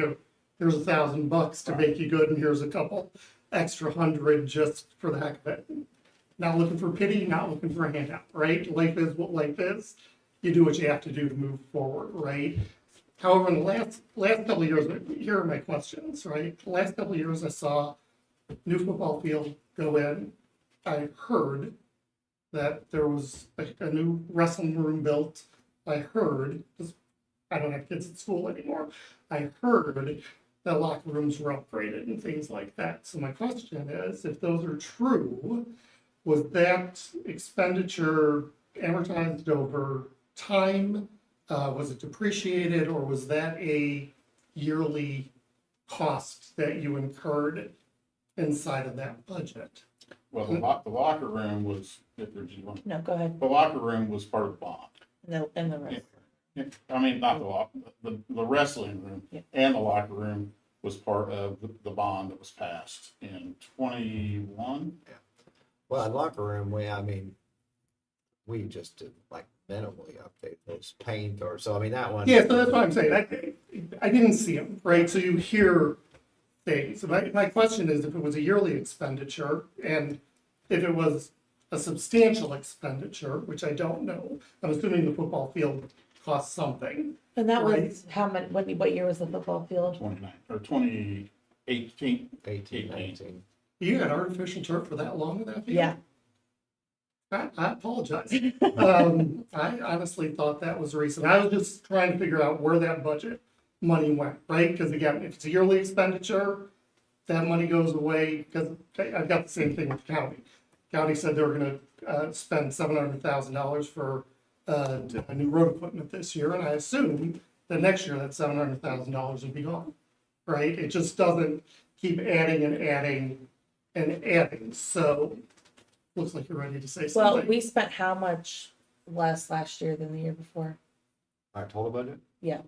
here's $1,000 to make you good, and here's a couple extra $100 just for the heck of it. Not looking for pity, not looking for a handout, right? Life is what life is. You do what you have to do to move forward, right? However, in the last couple of years, here are my questions, right? The last couple of years, I saw new football field go in. I heard that there was a new wrestling room built. I heard, because I don't have kids at school anymore, I heard that locker rooms were upgraded and things like that. So my question is, if those are true, was that expenditure amortized over time? Was it depreciated, or was that a yearly cost that you incurred inside of that budget? Well, the locker room was, No, go ahead. the locker room was part of the bond. In the rest. I mean, not the wrestling room Yeah. and the locker room was part of the bond that was passed in 21. Well, in locker room, we just did like minimally update those paint that one. Yeah, so that's what I'm saying. I didn't see them, right? So you hear things. My question is, if it was a yearly expenditure, and if it was a substantial expenditure, which I don't know, I'm assuming the football field cost something. And that Right. was how many, what year was the football field? 29 or 2018. 18, 19. You had artificial turf for that long in that field? Yeah. I apologize. I honestly thought that was recent. I was just trying to figure out where that budget money went, right? Because again, if it's a yearly expenditure, that money goes away, because I've got the same thing with the county. County said they were gonna spend $700,000 for a new road equipment this year, and I assume that next year that $700,000 would be gone, right? It just doesn't keep adding and adding and adding, so looks like you're ready to say Well, something. we spent how much less last year than the year before? Our total budget? Yeah.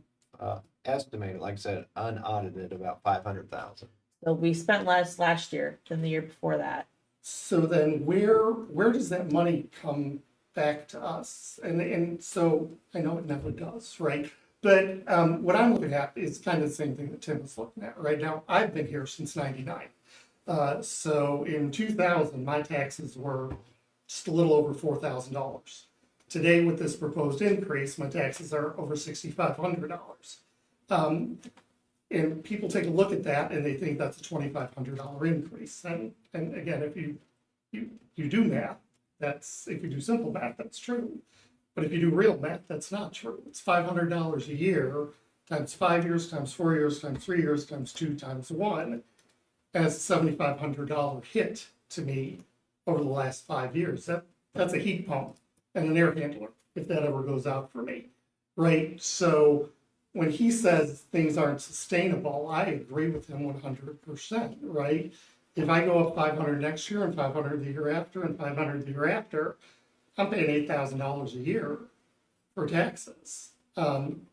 Estimated, like I said, unaudited, about 500,000. So we spent less last year than the year before that. So then where does that money come back to us. And so I know it never does, right? But what I'm looking at is kind of the same thing that Tim is looking at right now. I've been here since '99. So in 2000, my taxes were just a little over $4,000. Today, with this proposed increase, my taxes are over $6,500. And people take a look at that and they think that's a $2,500 increase. And again, if you do math, if you do simple math, that's true. But if you do real math, that's not true. It's $500 a year times 5 years, times 4 years, times 3 years, times 2, times 1. And it's a $7,500 hit to me over the last 5 years. That's a heat pump and an air handler, if that ever goes out for me, right? So when he says things aren't sustainable, I agree with him 100%, right? If I go up 500 next year and 500 the year after and 500 the year after, I'm paying $8,000 a year for taxes. I'm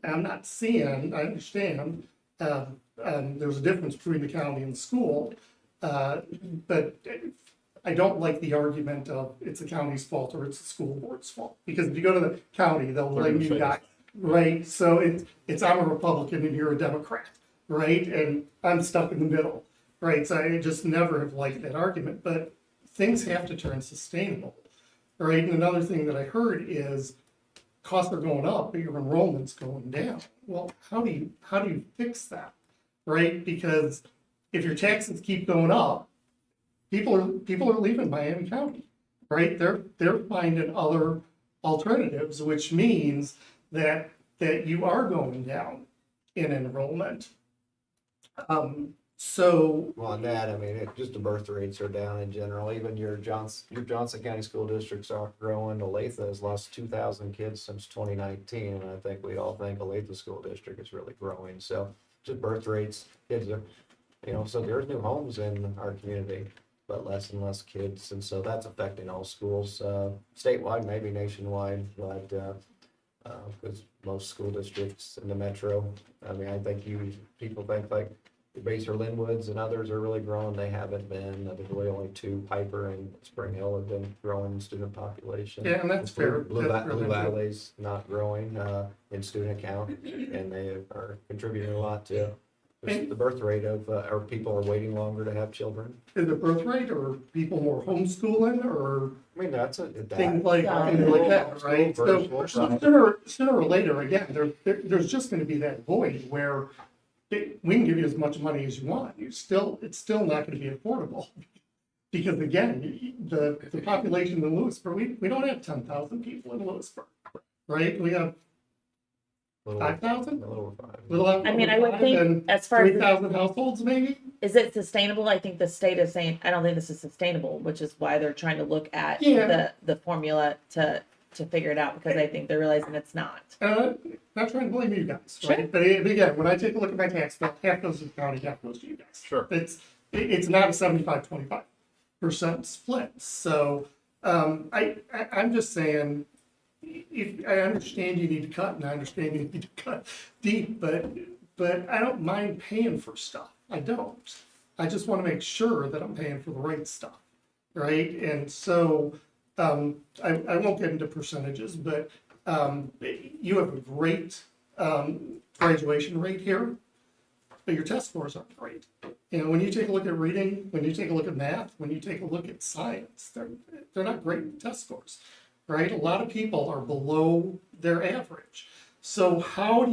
not seeing, I understand, there's a difference between the county and the school, but I don't like the argument of it's the county's fault or it's the school board's fault. Because if you go to the county, they'll blame you guys, right? So it's I'm a Republican and you're a Democrat, right? And I'm stuck in the middle, right? So I just never have liked that argument. But things have to turn sustainable, right? And another thing that I heard is costs are going up, but your enrollment's going down. Well, how do you fix that, right? Because if your taxes keep going up, people are leaving Miami County, right? They're finding other alternatives, which means that you are going down in enrollment. So Well, on that, I mean, just the birth rates are down in general. Even your Johnson County school districts are growing. Olathe has lost 2,000 kids since 2019, and I think we all think Olathe school district is really growing. So just birth rates, kids are, so there's new homes in our community, but less and less kids, and so that's affecting all schools, statewide, maybe nationwide, but because most school districts in the metro, I mean, I think people think like Base or Linwoods and others are really growing. They haven't been. There's really only two, Piper and Spring Hill, have been growing in student population. yeah, and that's fair. Blue That's fair. Valley's not growing in student count, and they are contributing a lot to just the birth rate of, or people are waiting longer to have children. Is it birth rate or people more homeschooling or I mean, that's things like that, right? So sooner or later, again, there's just going to be that void where we can give you as much money as you want. It's still not going to be affordable. Because again, the population in Louisburg, we don't have 10,000 people in Louisburg, right? We have 5,000? A little over 5. I mean, I would think as far as 3,000 households, maybe? is it sustainable? I think the state is saying, I don't think this is sustainable, which is why they're trying to look at Yeah. the formula to figure it out, because I think they're realizing it's not. Not trying to blame you guys, Sure. right? But again, when I take a look at my tax bill, half goes to the county, half goes to you guys. Sure. It's not a 75-25% split. So I'm just saying, if I understand you need to cut, and I understand you need to cut deep, but I don't mind paying for stuff. I don't. I just want to make sure that I'm paying for the right stuff, right? And so I won't get into percentages, but you have a great graduation rate here, but your test scores aren't great. And when you take a look at reading, when you take a look at math, when you take a look at science, they're not great test scores, right? A lot of people are below their average. So how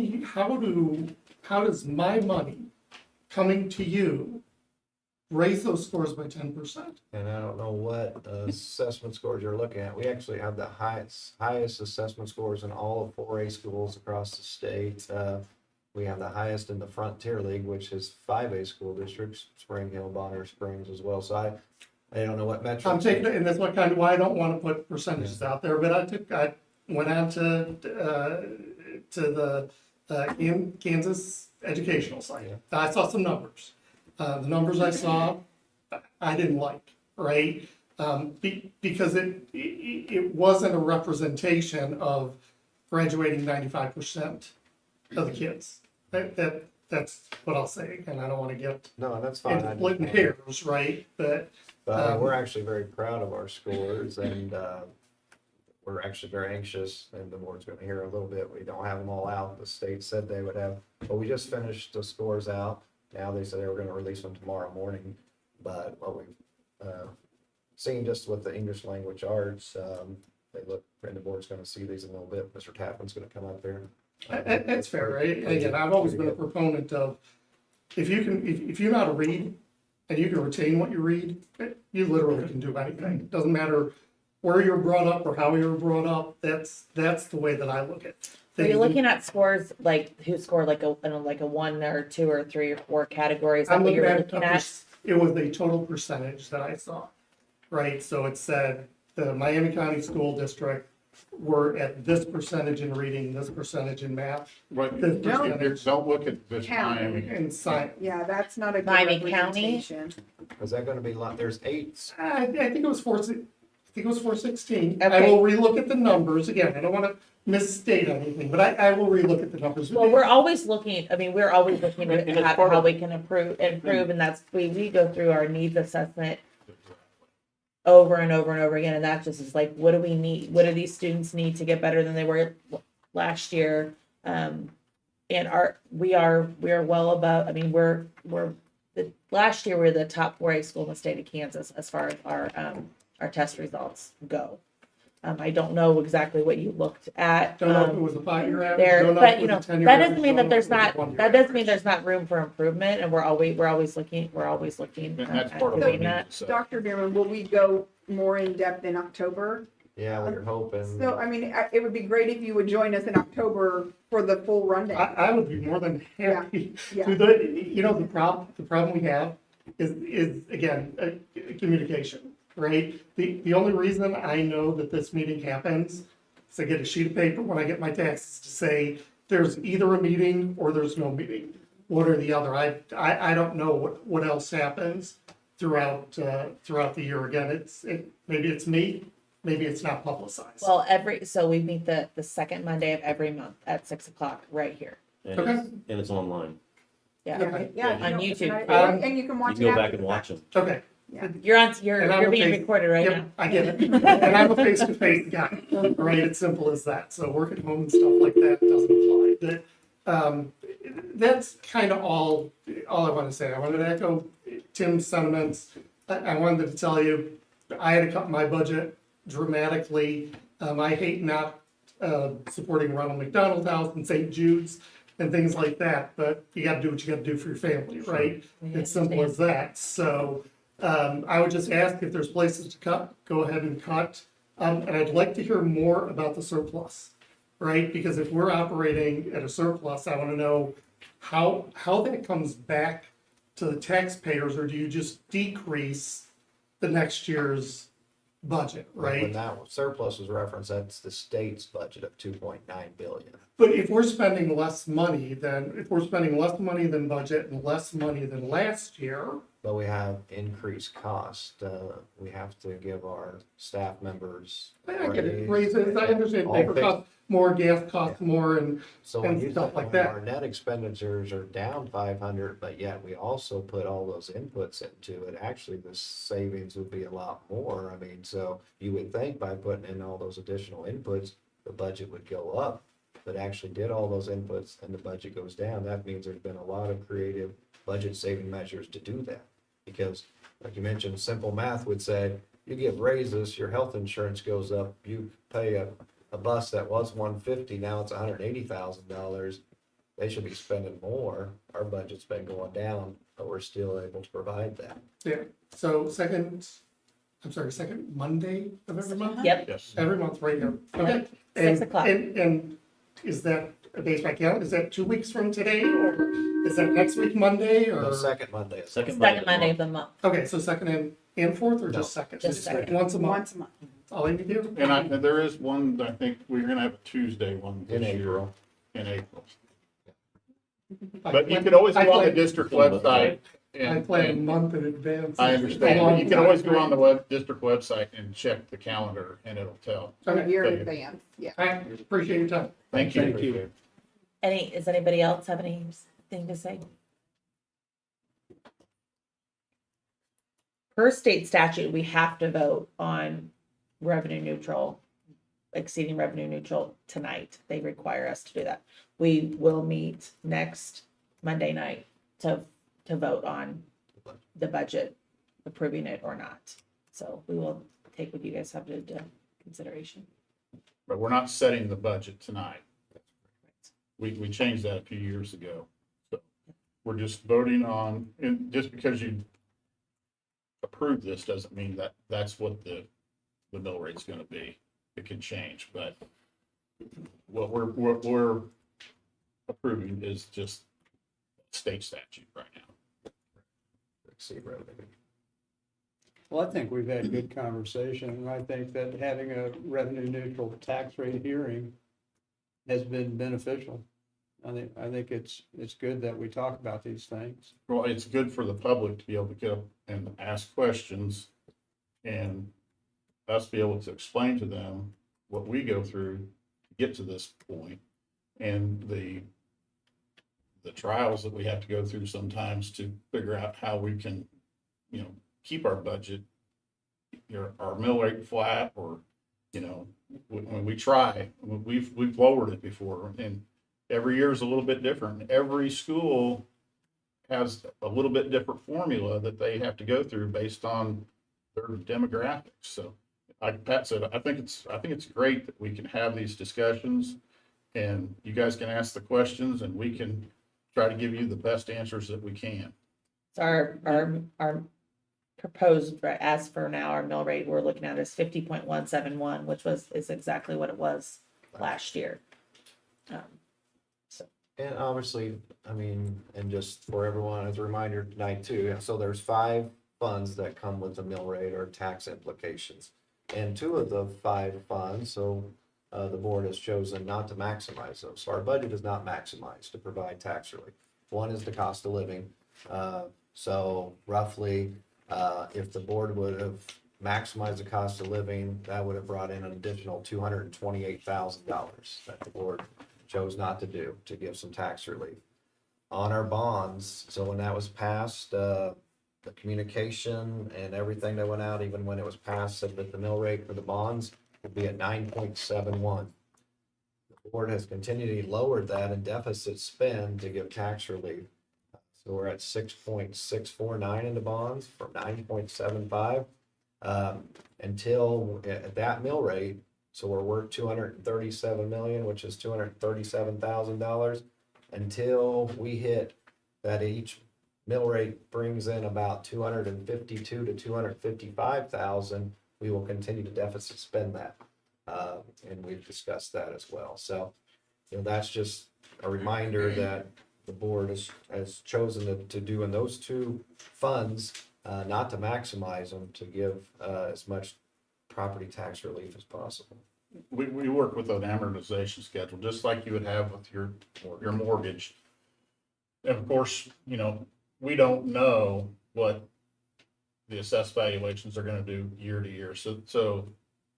does my money coming to you raise those scores by 10%? And I don't know what assessment scores you're looking at. We actually have the highest assessment scores in all of 4A schools across the state. We have the highest in the Frontier League, which is 5A school districts, Spring Hill, Bonner Springs as well. So I don't know what metrics. I'm taking it, and that's what kind of why I don't want to put percentages out there, but I went on to the Kansas educational site. Yeah. I saw some numbers. The numbers I saw, I didn't like, right? Because it wasn't a representation of graduating 95% of the kids. That's what I'll say, and I don't want to get No, that's fine. into splitting hairs, right? But I mean, we're actually very proud of our scores, and we're actually very anxious, and the board's gonna hear a little bit, we don't have them all out, the state said they would have, but we just finished the scores out. Now they said they were gonna release them tomorrow morning, but what we've, seen just with the English language arts, they look, and the board's gonna see these in a little bit, Mr. Tappan's gonna come up there. That's fair, right? And again, I've always been a proponent of, if you know how to read and you can retain what you read, you literally can do anything. It doesn't matter where you're brought up or how you were brought up. That's the way that I look at Are you things. looking at scores, like who scored like a 1 or 2 or 3 or 4 categories? Is that I'm what looking you're at, looking at? it was a total percentage that I saw, right? So it said the Miami County School District were at this percentage in reading, this percentage in math, But This don't look at this Count. Miami. and science. Yeah, that's not a good Miami County? representation. Is that gonna be like, there's 8, I think it was 416. I Okay. will relook at the numbers again. I don't want to misstate anything, but I will relook at the numbers. Well, we're always looking, I mean, we're always looking And it's at part how of- we can improve, and that's, we go through our needs assessment over and over and over again, and that just is like, what do we need? What do these students need to get better than they were last year? And we are well above, I mean, last year we were the top 4A school in the state of Kansas as far as our test results go. I don't know exactly what you looked at. Don't know if it was a 5-year average. There, don't know if but it you know, was a 10-year that doesn't average, mean don't that know if there's it was a not, 1-year that doesn't mean average. there's not room for improvement, and we're always looking And that's at part of what doing we that. need to say. Dr. Bierman, will we go more in depth in October? yeah, we're hoping. So, I mean, it would be great if you would join us in October for the full rundown. I would be more than happy Yeah. to. The problem we have is again, communication, right? The only reason I know that this meeting happens is I get a sheet of paper when I get my taxes to say there's either a meeting or there's no meeting, one or the other. I don't know what else happens throughout the year. Again, maybe it's me, maybe it's not publicized. Well, so we meet the second Monday of every month at 6:00 right here. And Okay. it's online. Yeah, Okay. Yeah, on you know, YouTube. And you can You watch can it go after back and the watch fact. them. Okay. you're And I'm a being face- recorded right Yep, now. I get it. And I'm a face-to-face guy, right? It's simple as that. So work at home and stuff like that doesn't apply. That's kind of all I want to say. I wanted to echo Tim's sentiments. I wanted to tell you, I had to cut my budget dramatically. I hate not supporting Ronald McDonald House and St. Jude's and things like that, but you got to do what you got to do for your family, right? We It's simple as that. So I would just ask if there's places to cut, go ahead and cut. And I'd like to hear more about the surplus, right? Because if we're operating at a surplus, I want to know how that comes back to the taxpayers, or do you just decrease the next year's budget, When right? that surplus was referenced, that's the state's budget of 2.9 billion. But if we're spending less money than budget and less money than last year, But we have increased cost. We have to give our staff members. I get it, raise. raises, I understand, All paper fixed. costs more, gas costs more, and So when and you stuff think like when that. our net expenditures are down 500, but yet we also put all those inputs into it, actually the savings would be a lot more. I mean, so you would think by putting in all those additional inputs, the budget would go up. But actually did all those inputs and the budget goes down, that means there's been a lot of creative budget saving measures to do that. Because like you mentioned, simple math would say, you give raises, your health insurance goes up, you pay a bus that was $150, now it's $180,000. They should be spending more. Our budget's been going down, but we're still able to provide that. Yeah, so second Monday of every month? Yep, Yes. Every month, right here. Okay. 6:00. And is that based by count? Is that 2 weeks from today, or is that next week Monday, The or? second Monday. is- Second second Monday of the month. Okay, so second and fourth, or just second? Just second. Once a month, Once a month. that's all I need to do? And there is one, I think we're gonna have a Tuesday one In this year, April. in April. But you could always go on the district website I and, plan a and month in advance. I understand, but you can always go on the district website and check the calendar and it'll tell. A Okay, year in Okay. advance, yeah. I appreciate your time. Thank you. Thank you. Does anybody else have anything to say? Per state statute, we have to vote on revenue neutral exceeding revenue neutral tonight. They require us to do that. We will meet next Monday night to vote on the budget, approving it or not. So we will take what you guys have to do into consideration. But we're not setting the budget tonight. We changed that a few years ago. So we're just voting on, and just because you approve this doesn't mean that that's what the mill rate's gonna be. It can change, but what we're approving is just state statute right now. Exceed revenue. Well, I think we've had good conversation, and I think that having a revenue neutral tax rate hearing has been beneficial. I think it's good that we talk about these things. Well, it's good for the public to be able to get up and ask questions and us be able to explain to them what we go through to get to this point and the trials that we have to go through sometimes to figure out how we can, keep our budget, our mill rate flat, or, when we try, we've lowered it before, and every year is a little bit different. Every school has a little bit different formula that they have to go through based on their demographics. So, like Pat said, I think it's great that we can have these discussions, and you guys can ask the questions, and we can try to give you the best answers that we can. So our proposed, as for now, our mill rate we're looking at is 50.171, which is exactly what it was last year. And obviously, and just for everyone as a reminder tonight too, so there's 5 funds that come with the mill rate or tax implications. And 2 of the 5 funds, the board has chosen not to maximize those. So our budget is not maximized to provide tax relief. One is the cost of living. So roughly, if the board would have maximized the cost of living, that would have brought in an additional $228,000 that the board chose not to do to give some tax relief. On our bonds, so when that was passed, the communication and everything that went out, even when it was passed, said that the mill rate for the bonds would be at 9.71. The board has continually lowered that in deficit spend to give tax relief. So we're at 6.649 in the bonds from 9.75 until at that mill rate. So we're worth 237 million, which is $237,000 until we hit that each mill rate brings in about 252 to 255,000. We will continue to deficit spend that, and we've discussed that as well. So, that's just a reminder that the board has chosen to do in those 2 funds, not to maximize them, to give as much property tax relief as possible. We work with an amortization schedule, just like you would have with your mortgage. And of course, we don't know what the assessed valuations are gonna do year to year. So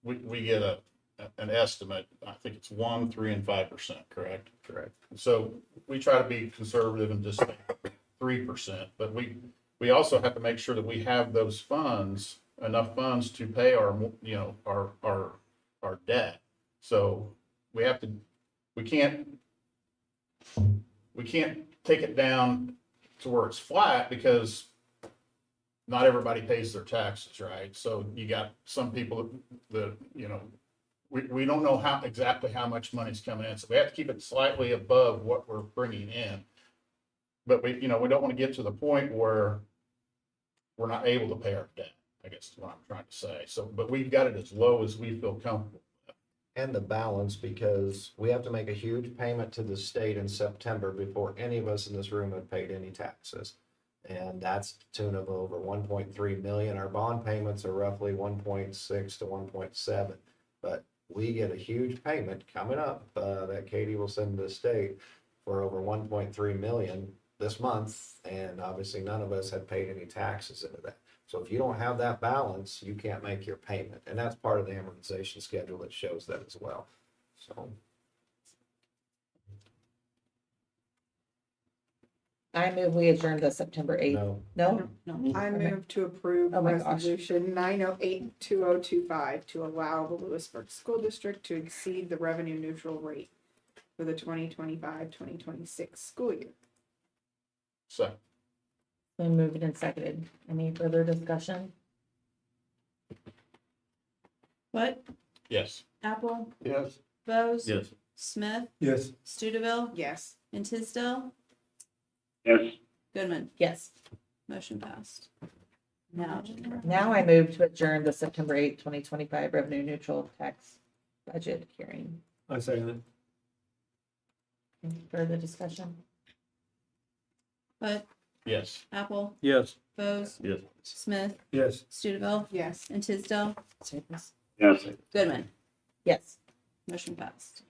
we get an estimate. I think it's 1%, 3%, and 5%, correct? Correct. So we try to be conservative and just say 3%, but we also have to make sure that we have those funds, enough funds to pay our debt. So we can't take it down to where it's flat, because not everybody pays their taxes, right? So you got some people that we don't know exactly how much money's coming in, so we have to keep it slightly above what we're bringing in. But we don't want to get to the point where we're not able to pay our debt, I guess is what I'm trying to say. So, but we've got it as low as we feel comfortable. And the balance, because we have to make a huge payment to the state in September before any of us in this room have paid any taxes. And that's to the tune of over 1.3 million. Our bond payments are roughly 1.6 to 1.7. But we get a huge payment coming up that Katie will send to the state for over 1.3 million this month. And obviously none of us have paid any taxes into that. So if you don't have that balance, you can't make your payment. And that's part of the amortization schedule that shows that as well. So. I move we adjourn the September 8th. No, No? I Okay. move to approve Oh my gosh. resolution 908-2025 to allow the Louisburg School District to exceed the revenue neutral rate for the 2025-2026 school year. So, Been moved and seconded. Any further discussion? What? yes. Apple, Yes. Bose, Yes. Smith, Yes. Studeville, Yes. and Tisdale, Yes. Goodman. Yes. Motion passed. Now, Jennifer. Now I move to adjourn the September 8th, 2025 revenue neutral tax budget hearing. I second it. Any further discussion? What? Yes. Apple, Yes. Bose, Yes. Smith, Yes. Studeville, Yes. and Tisdale, Say this. Yes. Goodman. Yes. Motion passed.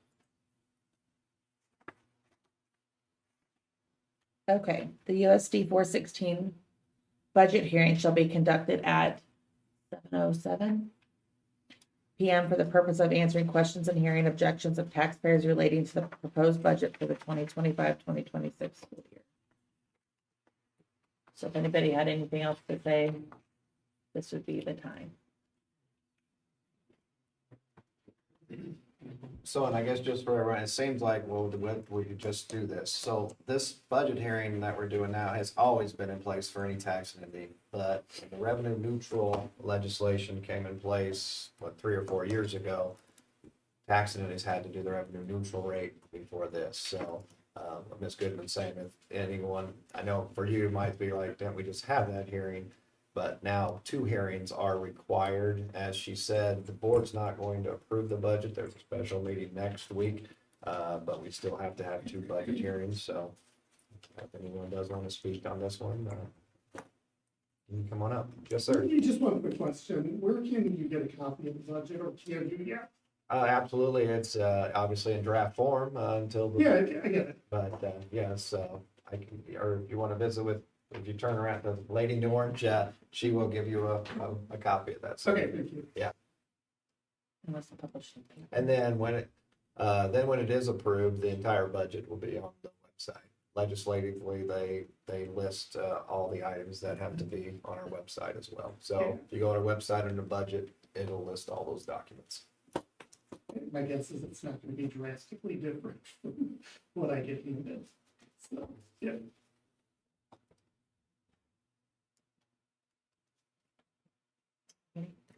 Okay, the USD 416 budget hearing shall be conducted at 7:07 PM for the purpose of answering questions and hearing objections of taxpayers relating to the proposed budget for the 2025-2026 school year. So if anybody had anything else to say, this would be the time. so, and I guess just for everyone, it seems like, well, we could just do this. So this budget hearing that we're doing now has always been in place for any tax entity. But when the revenue neutral legislation came in place, 3 or 4 years ago, tax entities had to do the revenue neutral rate before this. So, Ms. Goodman saying if anyone, I know for you, it might be like, didn't we just have that hearing? But now 2 hearings are required. As she said, the board's not going to approve the budget. There's a special meeting next week. But we still have to have 2 budget hearings, so if anyone does want to speak on this one, you can come on up. Yes, sir. Just one quick question. Where can you get a copy of the budget, or can you yet? Absolutely. It's obviously in draft form until the. Yeah, I get it. But yes, I can, or if you want to visit with, if you turn around to Lady in Orange, she will give you a copy of that. So, Okay, thank you. Unless the publishing. and then when it is approved, the entire budget will be on the website. Legislatively, they list all the items that have to be on our website as well. So if you go to our website under budget, it'll list all those documents. My guess is it's not gonna be drastically different from what I get emailed. So, yeah.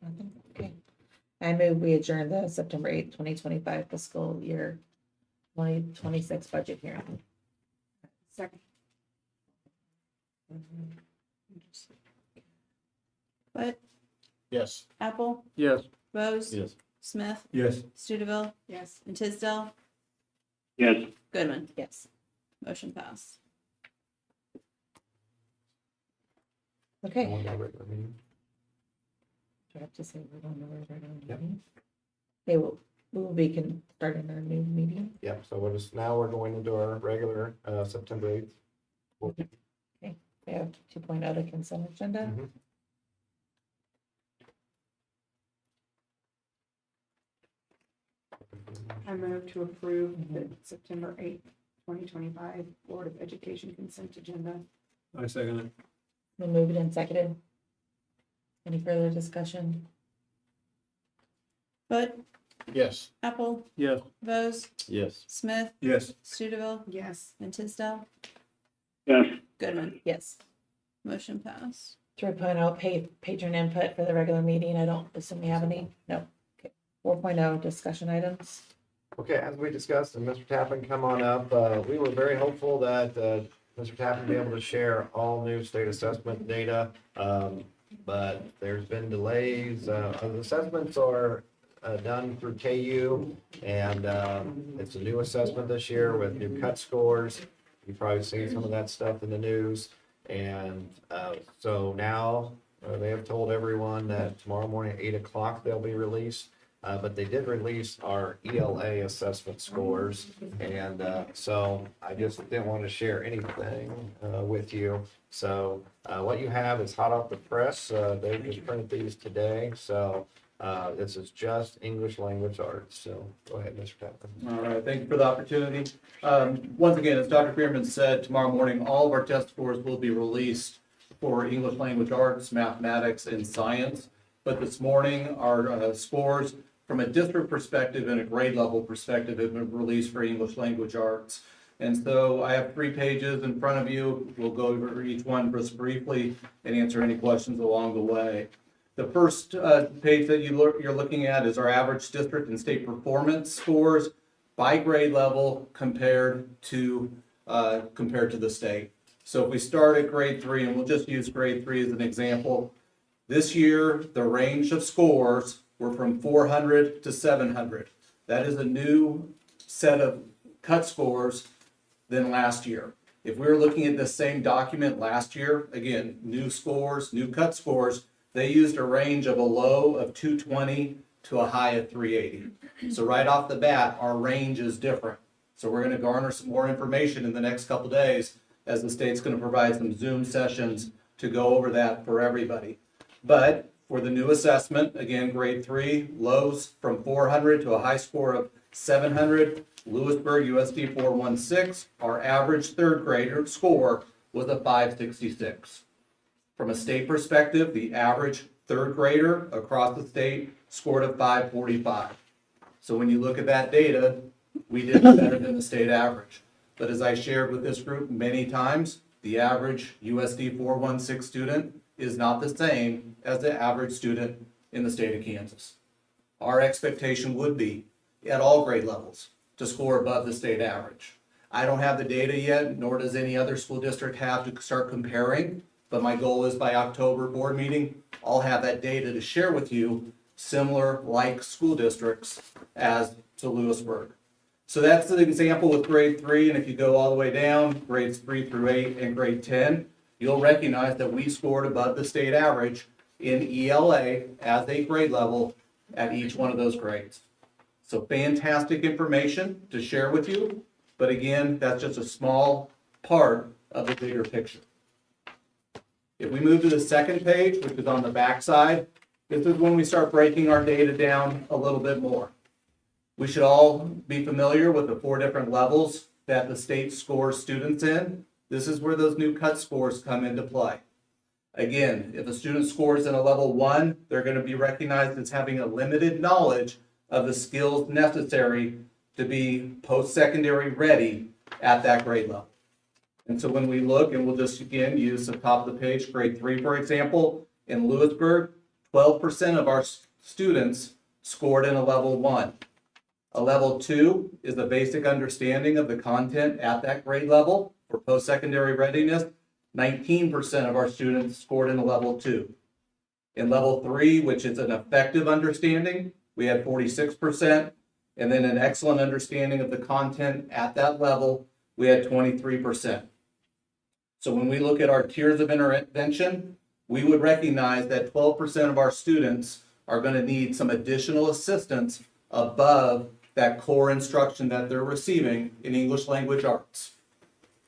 Nothing? Okay. I move we adjourn the September 8th, 2025 fiscal year 2026 budget hearing. Second. What? Yes. Apple, Yes. Bose, Yes. Smith, Yes. Studeville, Yes. and Tisdale, Yes. Goodman. Yes. Motion passed. Okay. Go on to the regular meeting. Do I have to say we're going to the regular Yep. meeting? We will be starting our new meeting. Yep, so we're going into our regular September 8th. We have 2.0 to consent agenda. Mhm. I move to approve the September 8th, 2025 Board of Education consent agenda. I second it. Been moved and seconded. Any further discussion? What? Yes. Apple, Yes. Bose, Yes. Smith, Yes. Studeville, Yes. and Tisdale, Yes. Goodman. Yes. Motion passed. 3.0 patron input for the regular meeting. I don't assume we have any. No. Okay. 4.0 discussion items. Okay, as we discussed, and Mr. Tappan, come on up. We were very hopeful that Mr. Tappan be able to share all new state assessment data, but there's been delays. The assessments are done through KU, and it's a new assessment this year with new cut scores. You've probably seen some of that stuff in the news. And so now they have told everyone that tomorrow morning at 8 o'clock they'll be released. But they did release our ELA assessment scores. And so I just didn't want to share anything with you. So what you have is hot off the press. They just printed these today. So This is just English language arts, so go ahead, Mr. Tappan. All right, thank you for the opportunity. Once again, as Dr. Bierman said, tomorrow morning, all of our test scores will be released for English language arts, mathematics, and science. But this morning, our scores from a district perspective and a grade level perspective have been released for English language arts. And so I have 3 pages in front of you. We'll go over each one just briefly and answer any questions along the way. The first page that you're looking at is our average district and state performance scores by grade level compared to the state. So if we start at grade 3, and we'll just use grade 3 as an example, this year the range of scores were from 400 to 700. That is a new set of cut scores than last year. If we were looking at the same document last year, again, new scores, new cut scores, they used a range of a low of 220 to a high of 380. So right off the bat, our range is different. So we're going to garner some more information in the next couple days as the state's going to provide some Zoom sessions to go over that for everybody. But for the new assessment, again, grade 3, lows from 400 to a high score of 700. Louisburg USD 416, our average third grader score was a 566. From a state perspective, the average third grader across the state scored a 545. So when you look at that data, we did better than the state average. But as I shared with this group many times, the average USD 416 student is not the same as the average student in the state of Kansas. Our expectation would be, at all grade levels, to score above the state average. I don't have the data yet, nor does any other school district have to start comparing, but my goal is by October board meeting, I'll have that data to share with you, similar like school districts as to Louisburg. So that's an example with grade 3, and if you go all the way down, grades 3 through 8 and grade 10, you'll recognize that we scored above the state average in ELA as a grade level at each one of those grades. So fantastic information to share with you, but again, that's just a small part of the bigger picture. If we move to the second page, which is on the back side, this is when we start breaking our data down a little bit more. We should all be familiar with the 4 different levels that the state scores students in. This is where those new cut scores come into play. Again, if a student scores in a level 1, they're going to be recognized as having a limited knowledge of the skills necessary to be post-secondary ready at that grade level. And so when we look, and we'll just again use the top of the page, grade 3, for example, in Louisburg, 12% of our students scored in a level 1. A level 2 is the basic understanding of the content at that grade level for post-secondary readiness. 19% of our students scored in a level 2. In level 3, which is an effective understanding, we had 46%, and then an excellent understanding of the content at that level, we had 23%. So when we look at our tiers of intervention, we would recognize that 12% of our students are going to need some additional assistance above that core instruction that they're receiving in English language arts.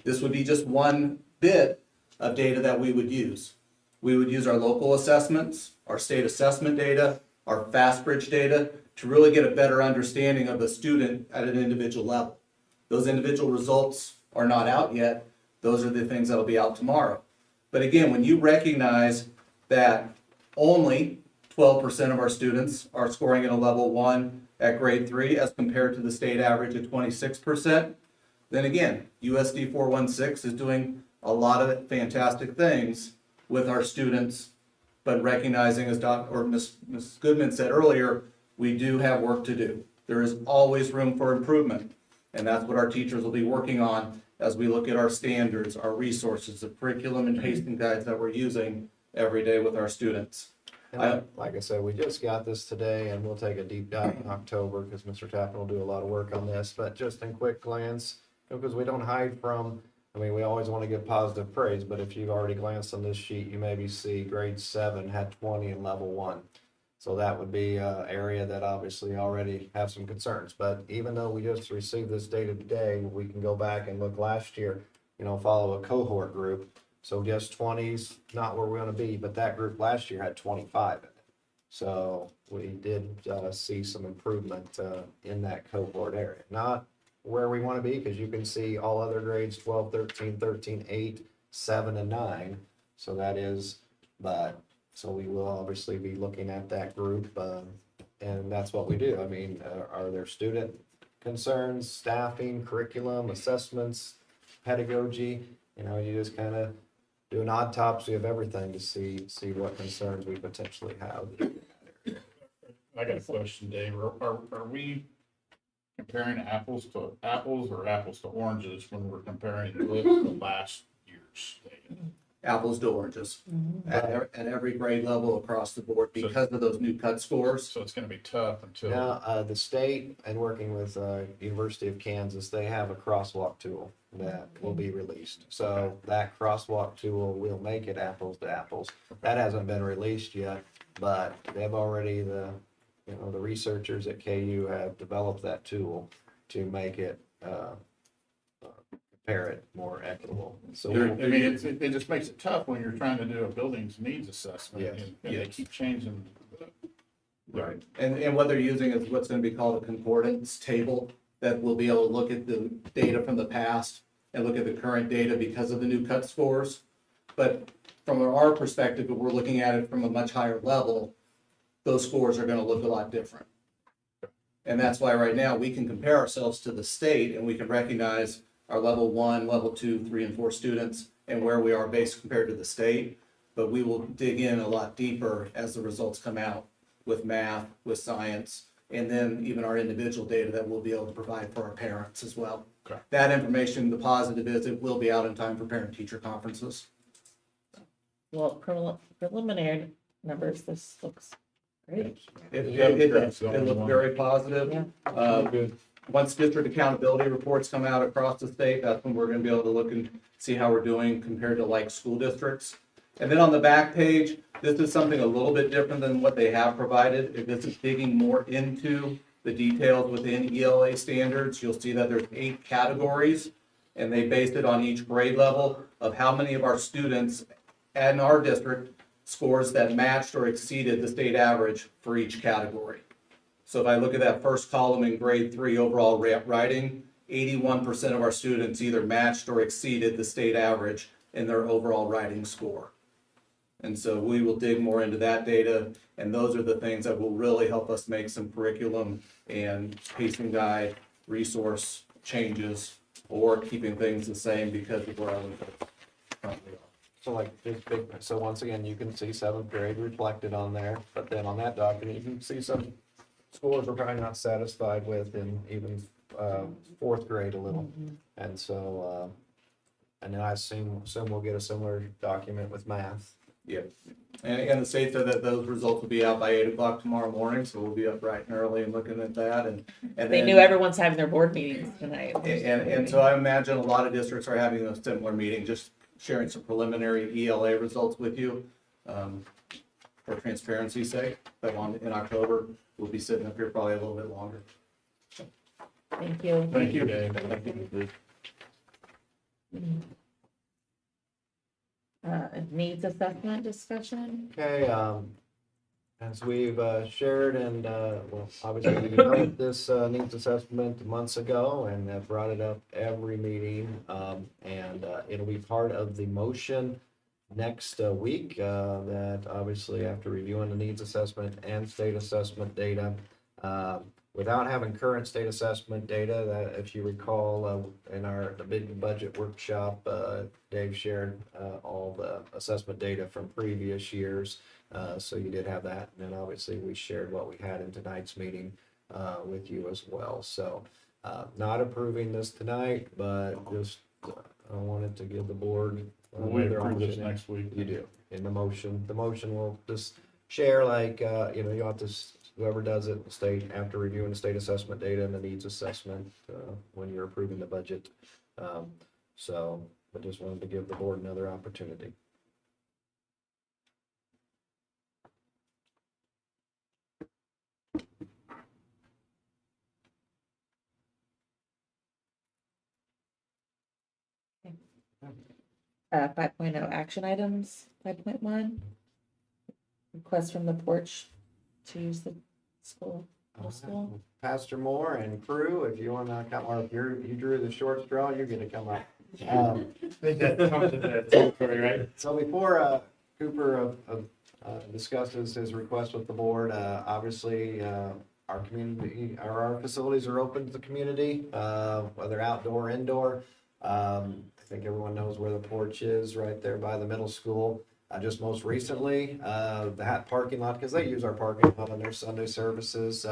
This would be just one bit of data that we would use. We would use our local assessments, our state assessment data, our FastBridge data to really get a better understanding of the student at an individual level. Those individual results are not out yet. Those are the things that'll be out tomorrow. But again, when you recognize that only 12% of our students are scoring in a level 1 at grade 3 as compared to the state average of 26%, then again, USD 416 is doing a lot of fantastic things with our students, but recognizing, as Ms. Goodman said earlier, we do have work to do. There is always room for improvement, and that's what our teachers will be working on as we look at our standards, our resources, the curriculum and pacing guides that we're using every day with our students. And like I said, we just got this today, and we'll take a deep dive in October because Mr. Tappan will do a lot of work on this. But just in quick glance, because we don't hide from, I mean, we always want to give positive praise, but if you've already glanced on this sheet, you maybe see grade 7 had 20 in level 1. So that would be an area that obviously already have some concerns. But even though we just received this data today, we can go back and look last year, follow a cohort group. So just 20's not where we're going to be, but that group last year had 25 in it. So we did see some improvement in that cohort area. Not where we want to be, because you can see all other grades, 12, 13, 13, 8, 7, and 9. So that is, but, so we will obviously be looking at that group, and that's what we do. I mean, are there student concerns, staffing, curriculum, assessments, pedagogy? You know, you just kind of do an autopsy of everything to see what concerns we potentially have. I got a question, Dave. Are we comparing apples to apples or apples to oranges when we're comparing this to last year's data? Apples to oranges at every grade level across the board because of those new cut scores. So it's gonna be tough until. Now, the state and working with University of Kansas, they have a crosswalk tool that will be released. So that crosswalk tool will make it apples to apples. That hasn't been released yet, but they've already, the researchers at KU have developed that tool to make it compare it more equitable. So I mean, it just makes it tough when you're trying to do a buildings needs assessment. Yes. And they keep changing. Right. And what they're using is what's going to be called a concordance table that will be able to look at the data from the past and look at the current data because of the new cut scores. But from our perspective, if we're looking at it from a much higher level, those scores are going to look a lot different. And that's why right now we can compare ourselves to the state and we can recognize our level 1, level 2, 3, and 4 students and where we are based compared to the state. But we will dig in a lot deeper as the results come out with math, with science, and then even our individual data that we'll be able to provide for our parents as well. Okay. That information, the positive is it will be out in time for parent-teacher conferences. Well, preliminary numbers, this looks great. It does. It looks very positive. Yeah. Once district accountability reports come out across the state, that's when we're gonna be able to look and see how we're doing compared to like school districts. And then on the back page, this is something a little bit different than what they have provided. If this is digging more into the details within ELA standards, you'll see that there's 8 categories, and they based it on each grade level of how many of our students in our district scores that matched or exceeded the state average for each category. So if I look at that first column in grade 3 overall writing, 81% of our students either matched or exceeded the state average in their overall writing score. And so we will dig more into that data, and those are the things that will really help us make some curriculum and pacing guide resource changes or keeping things the same because of where our inputs currently are. So like this big, so once again, you can see 7th grade reflected on there, but then on that document, you can see some scores we're probably not satisfied with in even 4th grade a little. And so, and then I assume we'll get a similar document with math. Yep. And the state said that those results will be out by 8 o'clock tomorrow morning, so we'll be up bright and early and looking at that. And They then, knew everyone's having their board meetings tonight. and so I imagine a lot of districts are having a similar meeting, just sharing some preliminary ELA results with you for transparency's sake. But in October, we'll be sitting up here probably a little bit longer. Thank you. Thank you, Dave. Needs assessment discussion. Okay, as we've shared and, well, obviously we developed this needs assessment months ago and have brought it up every meeting. And it'll be part of the motion next week that obviously after reviewing the needs assessment and state assessment data, without having current state assessment data, that if you recall in the big budget workshop, Dave shared all the assessment data from previous years. So you did have that, and then obviously we shared what we had in tonight's meeting with you as well. So not approving this tonight, but just I wanted to give the board We another approve this option. next week. You do in the motion. The motion will just share like you have to whoever does it, the state after reviewing the state assessment data and the needs assessment when you're approving the budget. So I just wanted to give the board another opportunity. 5.0 action items, 5.1. Request from the porch to use the school, middle school? Pastor Moore and crew, if you wanna come, or if you drew the short straw, you're gonna come up. Um, I think that comes with the territory, right? So before Cooper discusses his request with the board, obviously, our community, our facilities are open to the community, whether outdoor or indoor. I think everyone knows where the porch is, right there by the middle school. Just most recently, that parking lot, because they use our parking lot on their Sunday services,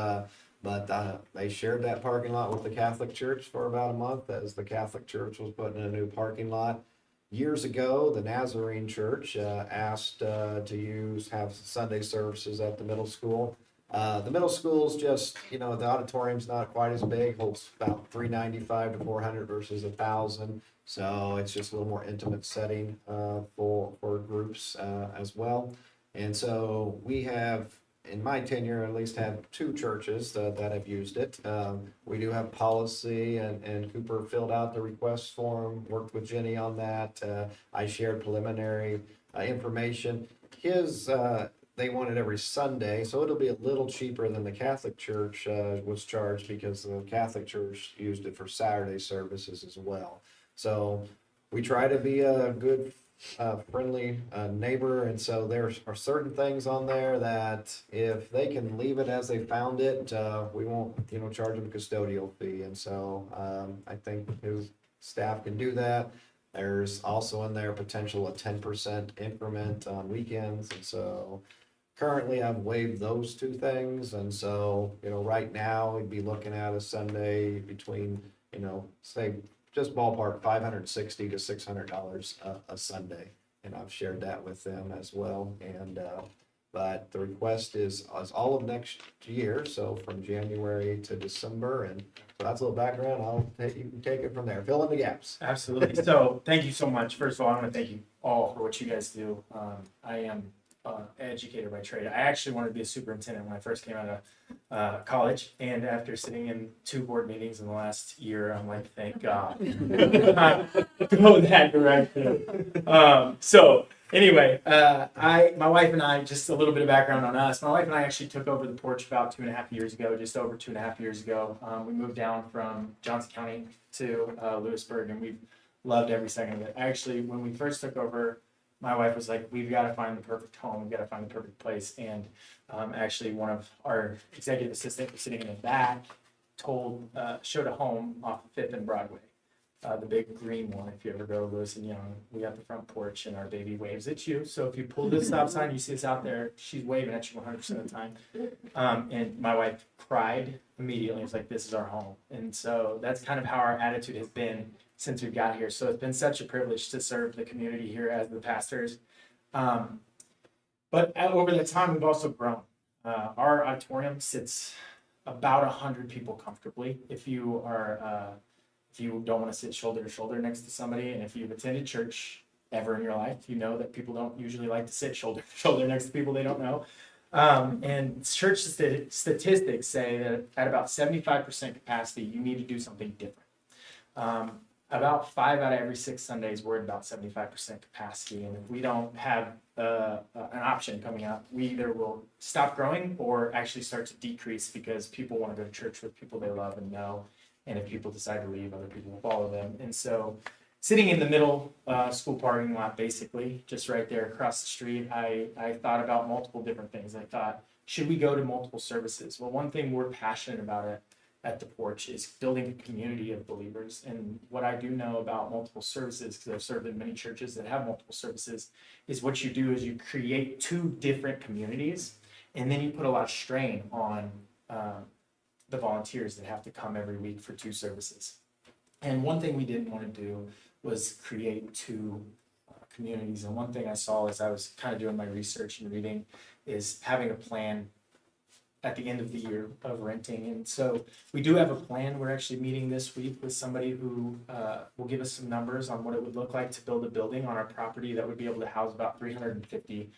but they shared that parking lot with the Catholic Church for about a month as the Catholic Church was putting in a new parking lot. Years ago, the Nazarene Church asked to have Sunday services at the middle school. The middle school's just, the auditorium's not quite as big, holds about 395 to 400 versus 1,000. So it's just a little more intimate setting for groups as well. And so we have, in my tenure, at least had 2 churches that have used it. We do have policy, and Cooper filled out the request form, worked with Jenny on that. I shared preliminary information. They want it every Sunday, so it'll be a little cheaper than the Catholic Church was charged, because the Catholic Church used it for Saturday services as well. So we try to be a good, friendly neighbor, and so there are certain things on there that if they can leave it as they found it, we won't, charge them a custodial fee. And so I think his staff can do that. There's also in there potential a 10% increment on weekends, and so currently I've waived those 2 things. And so, right now we'd be looking at a Sunday between, say, just ballpark $560 to $600 a Sunday, and I've shared that with them as well. And but the request is all of next year, so from January to December. And so that's a little background. You can take it from there. Fill in the gaps. Absolutely. So thank you so much. First of all, I want to thank you all for what you guys do. I am educator by trade. I actually wanted to be a superintendent when I first came out of college, and after sitting in 2 board meetings in the last year, I'm like, thank God. Go that direction. So anyway, my wife and I, just a little bit of background on us. My wife and I actually took over the porch about 2.5 years ago, just over 2.5 years ago. We moved down from Johnson County to Louisburg, and we've loved every second of it. Actually, when we first took over, my wife was like, we've got to find the perfect home. We've got to find the perfect place. And actually, one of our executive assistants was sitting in the back, showed a home off of 5th and Broadway, the big green one. If you ever go to Lewis and Young, we got the front porch, and our baby waves at you. So if you pull this stop sign, you see us out there, she's waving at you 100% of the time. And my wife cried immediately. It's like, this is our home. And so that's kind of how our attitude has been since we got here. So it's been such a privilege to serve the community here as the pastors. But over that time, we've also grown. Our auditorium sits about 100 people comfortably. If you don't want to sit shoulder to shoulder next to somebody, and if you've attended church ever in your life, you know that people don't usually like to sit shoulder to shoulder next to people they don't know. And church statistics say that at about 75% capacity, you need to do something different. About 5 out of every 6 Sundays, we're at about 75% capacity. And if we don't have an option coming up, we either will stop growing or actually start to decrease, because people want to go to church with people they love and know. And if people decide to leave, other people will follow them. And so sitting in the middle school parking lot, basically, just right there across the street, I thought about multiple different things. I thought, should we go to multiple services? Well, one thing we're passionate about at the porch is building a community of believers. And what I do know about multiple services, because I've served in many churches that have multiple services, is what you do is you create 2 different communities, and then you put a lot of strain on the volunteers that have to come every week for 2 services. And one thing we didn't want to do was create 2 communities. And one thing I saw as I was kind of doing my research and reading is having a plan at the end of the year of renting. And so we do have a plan. We're actually meeting this week with somebody who will give us some numbers on what it would look like to build a building on our property that would be able to house about 350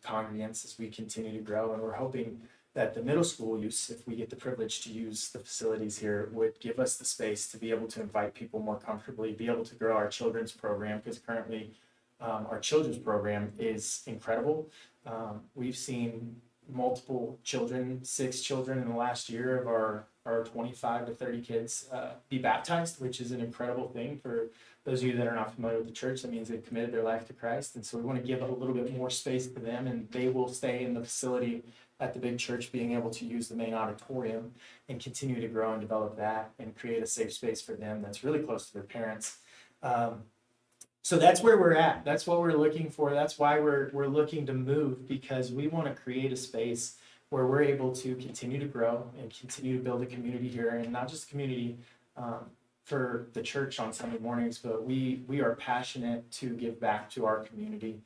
congregants as we continue to grow. And we're hoping that the middle school use, if we get the privilege to use the facilities here, would give us the space to be able to invite people more comfortably, be able to grow our children's program, because currently our children's program is incredible. We've seen multiple children, 6 children in the last year of our 25 to 30 kids be baptized, which is an incredible thing for those of you that are not familiar with the church. That means they've committed their life to Christ. And so we want to give a little bit more space to them, and they will stay in the facility at the big church, being able to use the main auditorium and continue to grow and develop that and create a safe space for them that's really close to their parents. So that's where we're at. That's what we're looking for. That's why we're looking to move, because we want to create a space where we're able to continue to grow and continue to build a community here, and not just a community for the church on Sunday mornings, but we are passionate to give back to our community.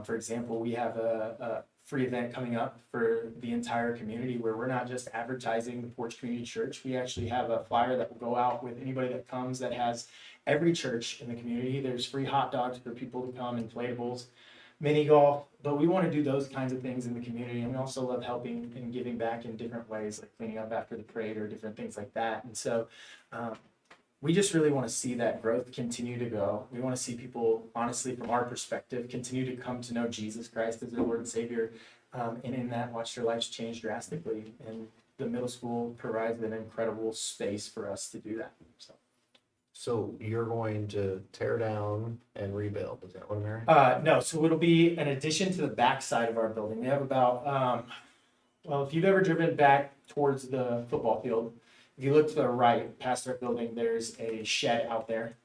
For example, we have a free event coming up for the entire community where we're not just advertising the Porch Community Church. We actually have a flyer that will go out with anybody that comes that has every church in the community. There's free hot dogs for people to come, inflatables, mini golf, but we want to do those kinds of things in the community. And we also love helping and giving back in different ways, like cleaning up after the parade or different things like that. And so we just really want to see that growth continue to go. We want to see people, honestly, from our perspective, continue to come to know Jesus Christ as their Lord and Savior. And in that, watch their lives change drastically. And the middle school provides an incredible space for us to do that. So you're going to tear down and rebuild, is that what I'm hearing? No, so it'll be an addition to the back side of our building. We have about, well, if you've ever driven back towards the football field, if you look to the right past our building, there's a shed out there.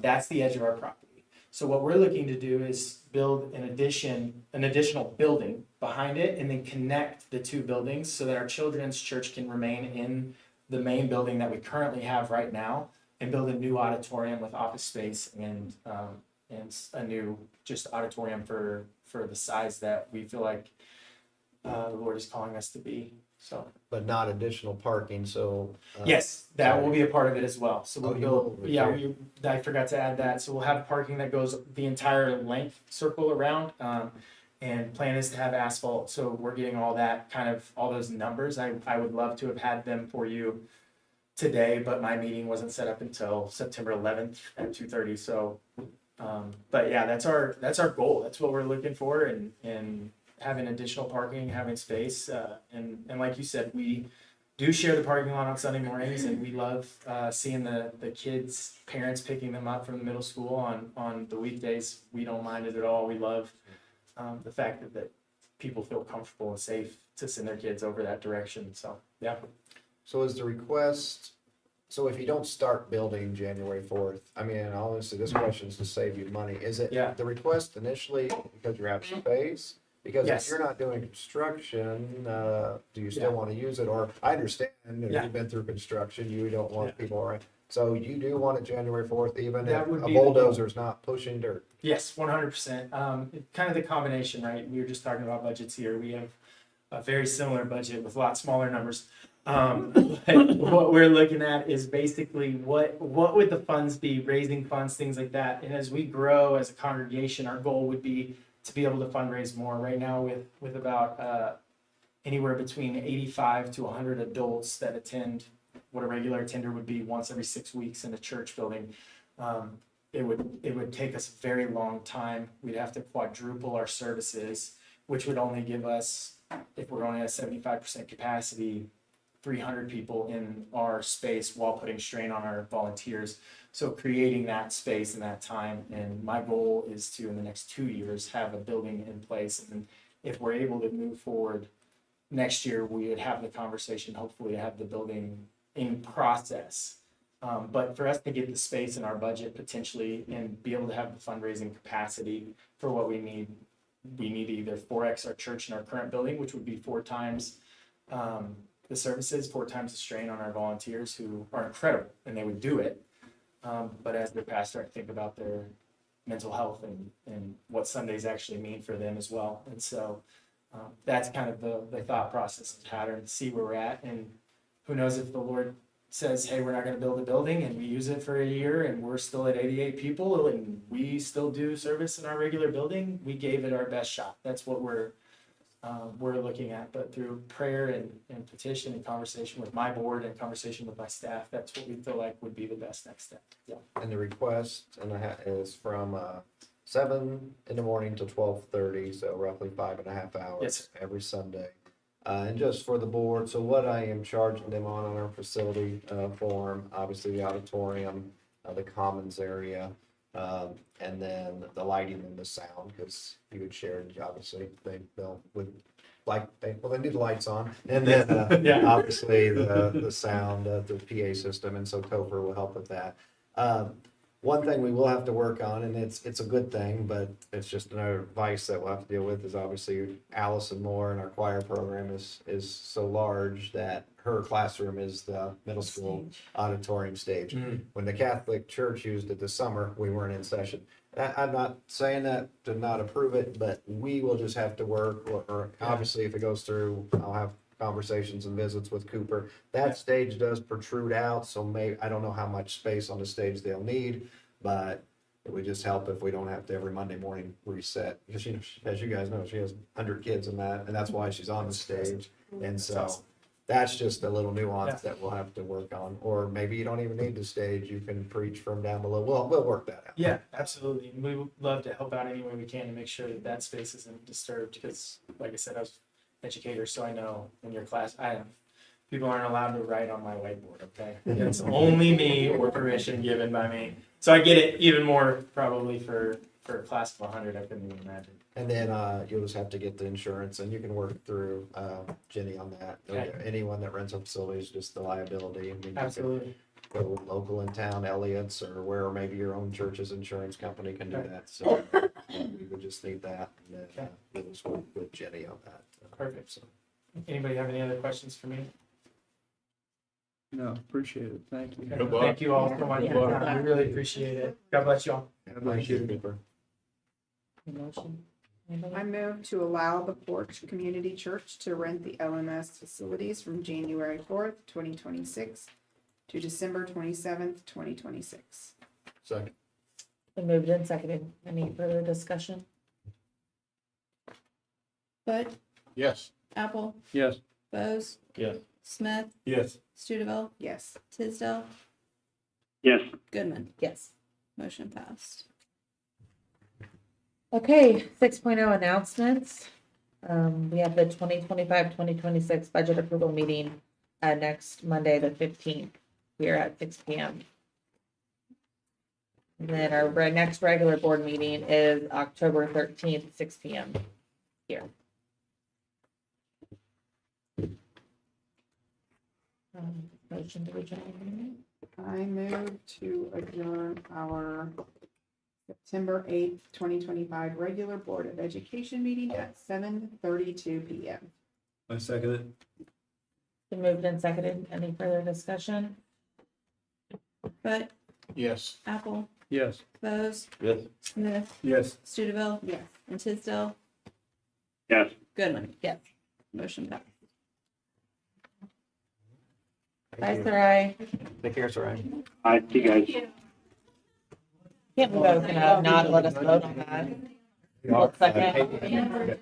That's the edge of our property. So what we're looking to do is build an additional building behind it, and then connect the two buildings so that our children's church can remain in the main building that we currently have right now, and build a new auditorium with office space and a new just auditorium for the size that we feel like the Lord is calling us to be. So, But not additional parking, so. yes, that will be a part of it as well. So we'll you build, will, yeah, okay. I forgot to add that. So we'll have parking that goes the entire length circle around. And plan is to have asphalt. So we're getting all that all those numbers. I would love to have had them for you today, but my meeting wasn't set up until September 11th at 2:30. So, but yeah, that's our goal. That's what we're looking for, and having additional parking, having space, and like you said, we do share the parking lot on Sunday mornings, and we love seeing the kids' parents picking them up from the middle school on the weekdays. We don't mind it at all. We love the fact that people feel comfortable and safe to send their kids over that direction. So yeah. So is the request, so if you don't start building January 4th, I mean, and honestly, this question is to save you money. Is it Yeah. the request initially because you're out of space? Because Yes. if you're not doing construction, do you still want to use it? Or I understand, if Yeah. you've been through construction, you don't want people around. So you do want it January 4th, even That if would a be the goal. bulldozer's not pushing dirt? Yes, 100%. Kind of the combination, right? We were just talking about budgets here. We have a very similar budget with a lot smaller numbers. But what we're looking at is basically what would the funds be, raising funds, things like that. And as we grow as a congregation, our goal would be to be able to fundraise more. Right now, with about anywhere between 85 to 100 adults that attend what a regular attender would be once every 6 weeks in a church building. It would take us a very long time. We'd have to quadruple our services, which would only give us, if we're only at 75% capacity, 300 people in our space while putting strain on our volunteers. So creating that space and that time, and my goal is to, in the next 2 years, have a building in place. And if we're able to move forward next year, we would have the conversation, hopefully have the building in process. But for us to get the space in our budget potentially and be able to have the fundraising capacity for what we need to either 4X our church in our current building, which would be 4 times the services, 4 times the strain on our volunteers, who are incredible and they would do it. But as their pastor, I think about their mental health and what Sundays actually mean for them as well. And so that's kind of the thought process pattern, to see where we're at. And who knows if the Lord says, hey, we're not going to build a building, and we use it for a year and we're still at 88 people and we still do service in our regular building, we gave it our best shot. That's what we're looking at. But through prayer and petition and conversation with my board and conversation with my staff, that's what we feel like would be the best next step. Yeah. And the request is from 7 in the morning till 12:30, so roughly 5.5 hours Yes. every Sunday. And just for the board, so what I am charging them on our facility form, obviously the auditorium, the commons area, and then the lighting and the sound, because you would share, obviously, they'll would they need the lights on, and then Yeah. obviously the sound of the PA system, and so Topher will help with that. One thing we will have to work on, and it's a good thing, but it's just another vice that we'll have to deal with, is obviously Allison Moore and our choir program is so large that her classroom is the middle school auditorium stage. When the Catholic Church used it this summer, we weren't in session. I'm not saying that to not approve it, but we will just have to work, or obviously if it goes through, I'll have conversations and visits with Cooper. That stage does protrude out, so I don't know how much space on the stage they'll need, but it would just help if we don't have to every Monday morning reset. Because as you guys know, she has 100 kids in that, and that's why she's on the stage. And so that's just a little nuance that we'll have to work on. Or maybe you don't even need the stage, you can preach from down below. We'll work that out. Yeah, absolutely. We would love to help out any way we can to make sure that that space isn't disturbed, because like I said, I was educator, so I know in your class, people aren't allowed to write on my whiteboard, okay? It's only me or permission given by me. So I get it even more probably for a class of 100, I couldn't even imagine. And then you'll just have to get the insurance, and you can work through Jenny on that. Okay. Anyone that rents a facility is just the liability. I mean, you can Absolutely. go local in town, Elliott's, or where maybe your own church's insurance company can do that. So we would just need that, and then we'll just work with Jenny on that. Perfect. So. Anybody have any other questions for me? No, appreciate it. Thank you. Good luck. Thank you all so much. I really appreciate it. God bless you all. Thank you, Cooper. Motion. I move to allow the Porch Community Church to rent the LMS facilities from January 4th, 2026 to December 27th, 2026. Second. Been moved and seconded. Any further discussion? Bud, Yes. Apple, Yes. Bose, Yes. Smith, Yes. Studeville, Yes. Tisdale, Yes. Goodman. Yes. Motion passed. Okay, 6.0 announcements. We have the 2025-2026 budget approval meeting next Monday, the 15th, here at 6 p.m. And then our next regular board meeting is October 13th, 6 p.m. here. Motion to adjourn. I move to adjourn our September 8th, 2025 regular Board of Education meeting at 7:32 p.m. I second it. Been moved and seconded. Any further discussion? Bud, Yes. Apple, Yes. Bose, Yes. Smith, Yes. Studeville, Yes. and Tisdale, Yes. Goodman. Yes. Motion passed. Bye, Sarai. Take care, Sarai. I see you guys. Can't we vote, not let us vote on that? Well, second.